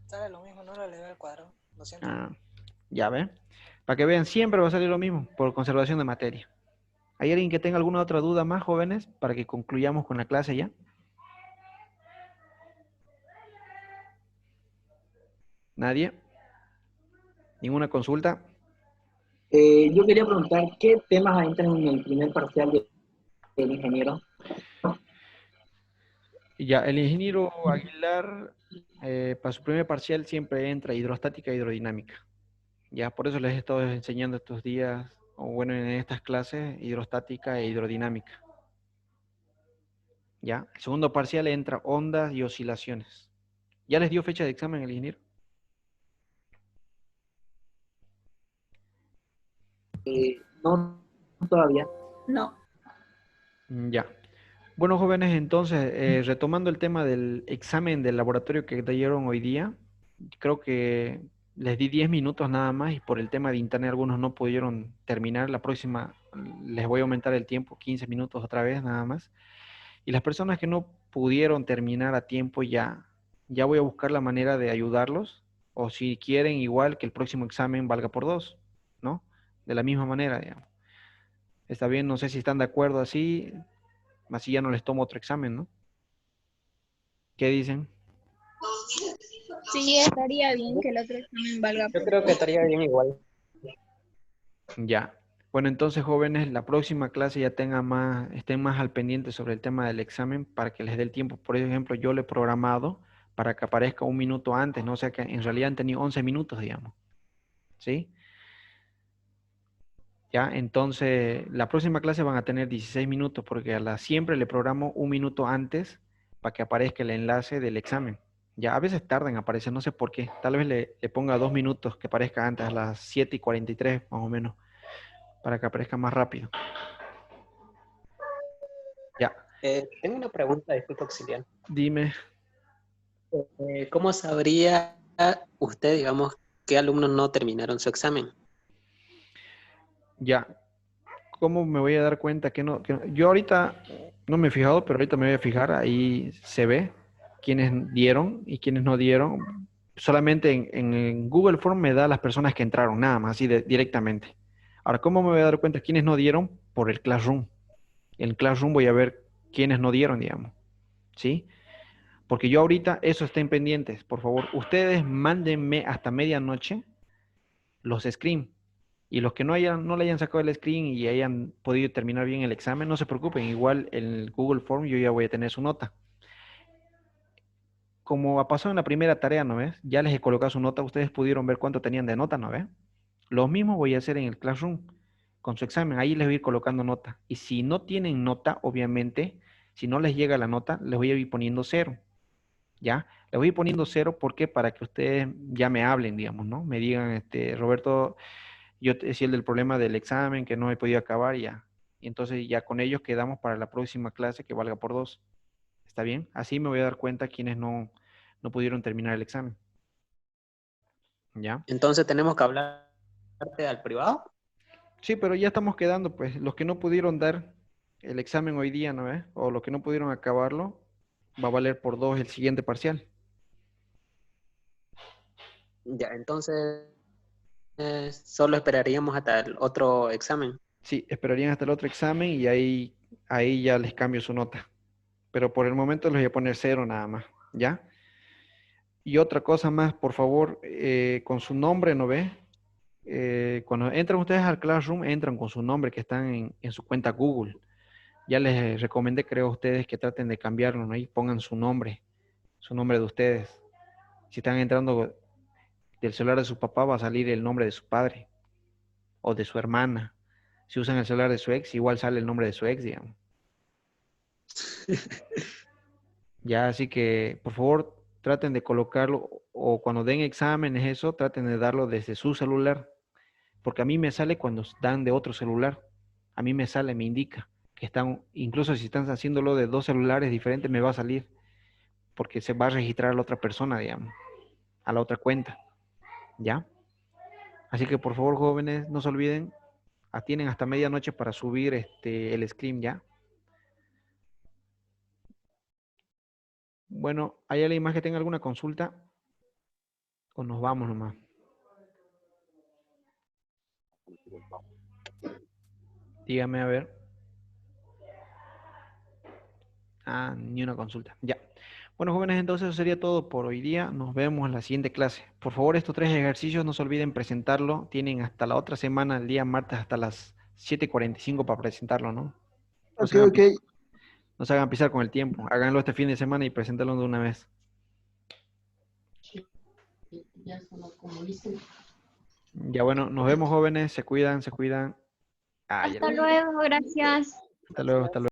sale lo mismo, no lo elevé al cuadrado. Lo siento. Ah, ya ve. Para que vean, siempre va a salir lo mismo por conservación de materia. ¿Hay alguien que tenga alguna otra duda más, jóvenes, para que concluyamos con la clase ya? ¿Nadie? ¿Ninguna consulta? Yo quería preguntar, ¿qué temas entran en el primer parcial del ingeniero? Ya, el ingeniero Aguilar, para su primer parcial siempre entra hidrostática e hidrodinámica. Ya, por eso les he estado enseñando estos días, o bueno, en estas clases, hidrostática e hidrodinámica. Ya, el segundo parcial entra ondas y oscilaciones. ¿Ya les dio fecha de examen el ingeniero? No, todavía. No. Ya. Bueno, jóvenes, entonces, retomando el tema del examen del laboratorio que dieron hoy día, creo que les di 10 minutos nada más y por el tema de internet algunos no pudieron terminar. La próxima les voy a aumentar el tiempo, 15 minutos otra vez nada más. Y las personas que no pudieron terminar a tiempo ya voy a buscar la manera de ayudarlos. O si quieren, igual que el próximo examen valga por 2, ¿no? De la misma manera, digamos. Está bien, no sé si están de acuerdo así, así ya no les tomo otro examen, ¿no? ¿Qué dicen? Sí, estaría bien que el otro examen valga Yo por creo que estaría bien igual. Ya. Bueno, entonces, jóvenes, la próxima clase ya estén más al pendiente sobre el tema del examen para que les dé el tiempo. Por ejemplo, yo lo he programado para que aparezca un minuto antes, ¿no? O sea que en realidad han tenido 11 minutos, digamos. ¿Sí? Ya, entonces, la próxima clase van a tener 16 minutos porque siempre le programo un minuto antes para que aparezca el enlace del examen. Ya, a veces tarda en aparecer, no sé por qué. Tal vez le ponga 2 minutos que aparezca antes, a las 7:43 más o menos, para que aparezca más rápido. Ya, Tengo una pregunta, disculpa auxiliar. dime. ¿Cómo sabría usted, digamos, qué alumnos no terminaron su examen? Ya, ¿cómo me voy a dar cuenta que no? Yo ahorita no me he fijado, pero ahorita me voy a fijar, ahí se ve quiénes dieron y quiénes no dieron. Solamente en Google Form me da las personas que entraron, nada más, así directamente. Ahora, ¿cómo me voy a dar cuenta quiénes no dieron? Por el Classroom. En el Classroom voy a ver quiénes no dieron, digamos. ¿Sí? Porque yo ahorita, eso estén pendientes. Por favor, ustedes mándenme hasta medianoche los screens. Y los que no le hayan sacado el screen y hayan podido terminar bien el examen, no se preocupen. Igual en el Google Form yo ya voy a tener su nota. Como ha pasado en la primera tarea, ¿no ves? Ya les he colocado su nota. Ustedes pudieron ver cuánto tenían de nota, ¿no ves? Lo mismo voy a hacer en el Classroom con su examen. Ahí les voy a ir colocando nota. Y si no tienen nota, obviamente, si no les llega la nota, les voy a ir poniendo 0. ¿Ya? Les voy a ir poniendo 0, ¿por qué? Para que ustedes ya me hablen, digamos, ¿no? Me digan, Roberto, yo te decía el del problema del examen, que no he podido acabar ya. Y entonces ya con ellos quedamos para la próxima clase que valga por 2. ¿Está bien? Así me voy a dar cuenta quienes no pudieron terminar el examen. ¿Ya? Entonces tenemos que hablarte al privado. Sí, pero ya estamos quedando, pues, los que no pudieron dar el examen hoy día, ¿no ves? O los que no pudieron acabarlo, va a valer por 2 el siguiente parcial. Ya, entonces solo esperaríamos hasta el otro examen. Sí, esperarían hasta el otro examen y ahí ya les cambio su nota. Pero por el momento les voy a poner 0 nada más, ¿ya? Y otra cosa más, por favor, con su nombre, ¿no ve? Cuando entran ustedes al Classroom, entran con su nombre que están en su cuenta Google. Ya les recomendé, creo, a ustedes que traten de cambiarlo, ¿no? Y pongan su nombre de ustedes. Si están entrando del celular de su papá, va a salir el nombre de su padre o de su hermana. Si usan el celular de su ex, igual sale el nombre de su ex, digamos. Ya, así que, por favor, traten de colocarlo, o cuando den exámenes, eso, traten de darlo desde su celular. Porque a mí me sale cuando dan de otro celular. A mí me sale, me indica que están, incluso si están haciéndolo de 2 celulares diferentes, me va a salir. Porque se va a registrar a la otra persona, digamos. a la otra cuenta. ¿Ya? Así que por favor, jóvenes, no se olviden, tienen hasta medianoche para subir el screen, ¿ya? Bueno, ¿hay alguien más que tenga alguna consulta? ¿O nos vamos nomás? Dígame, a ver. Ni una consulta. Ya. Bueno, jóvenes, entonces eso sería todo por hoy día. Nos vemos en la siguiente clase. Por favor, estos 3 ejercicios no se olviden presentarlo. Tienen hasta la otra semana, el día martes, hasta las 7:45 para presentarlo, ¿no? Ok. No se hagan pisar con el tiempo. Háganlo este fin de semana y preséntenlo de una vez. Ya bueno, nos vemos, jóvenes. Se cuidan, se cuidan. Hasta luego, gracias. Hasta luego, hasta luego.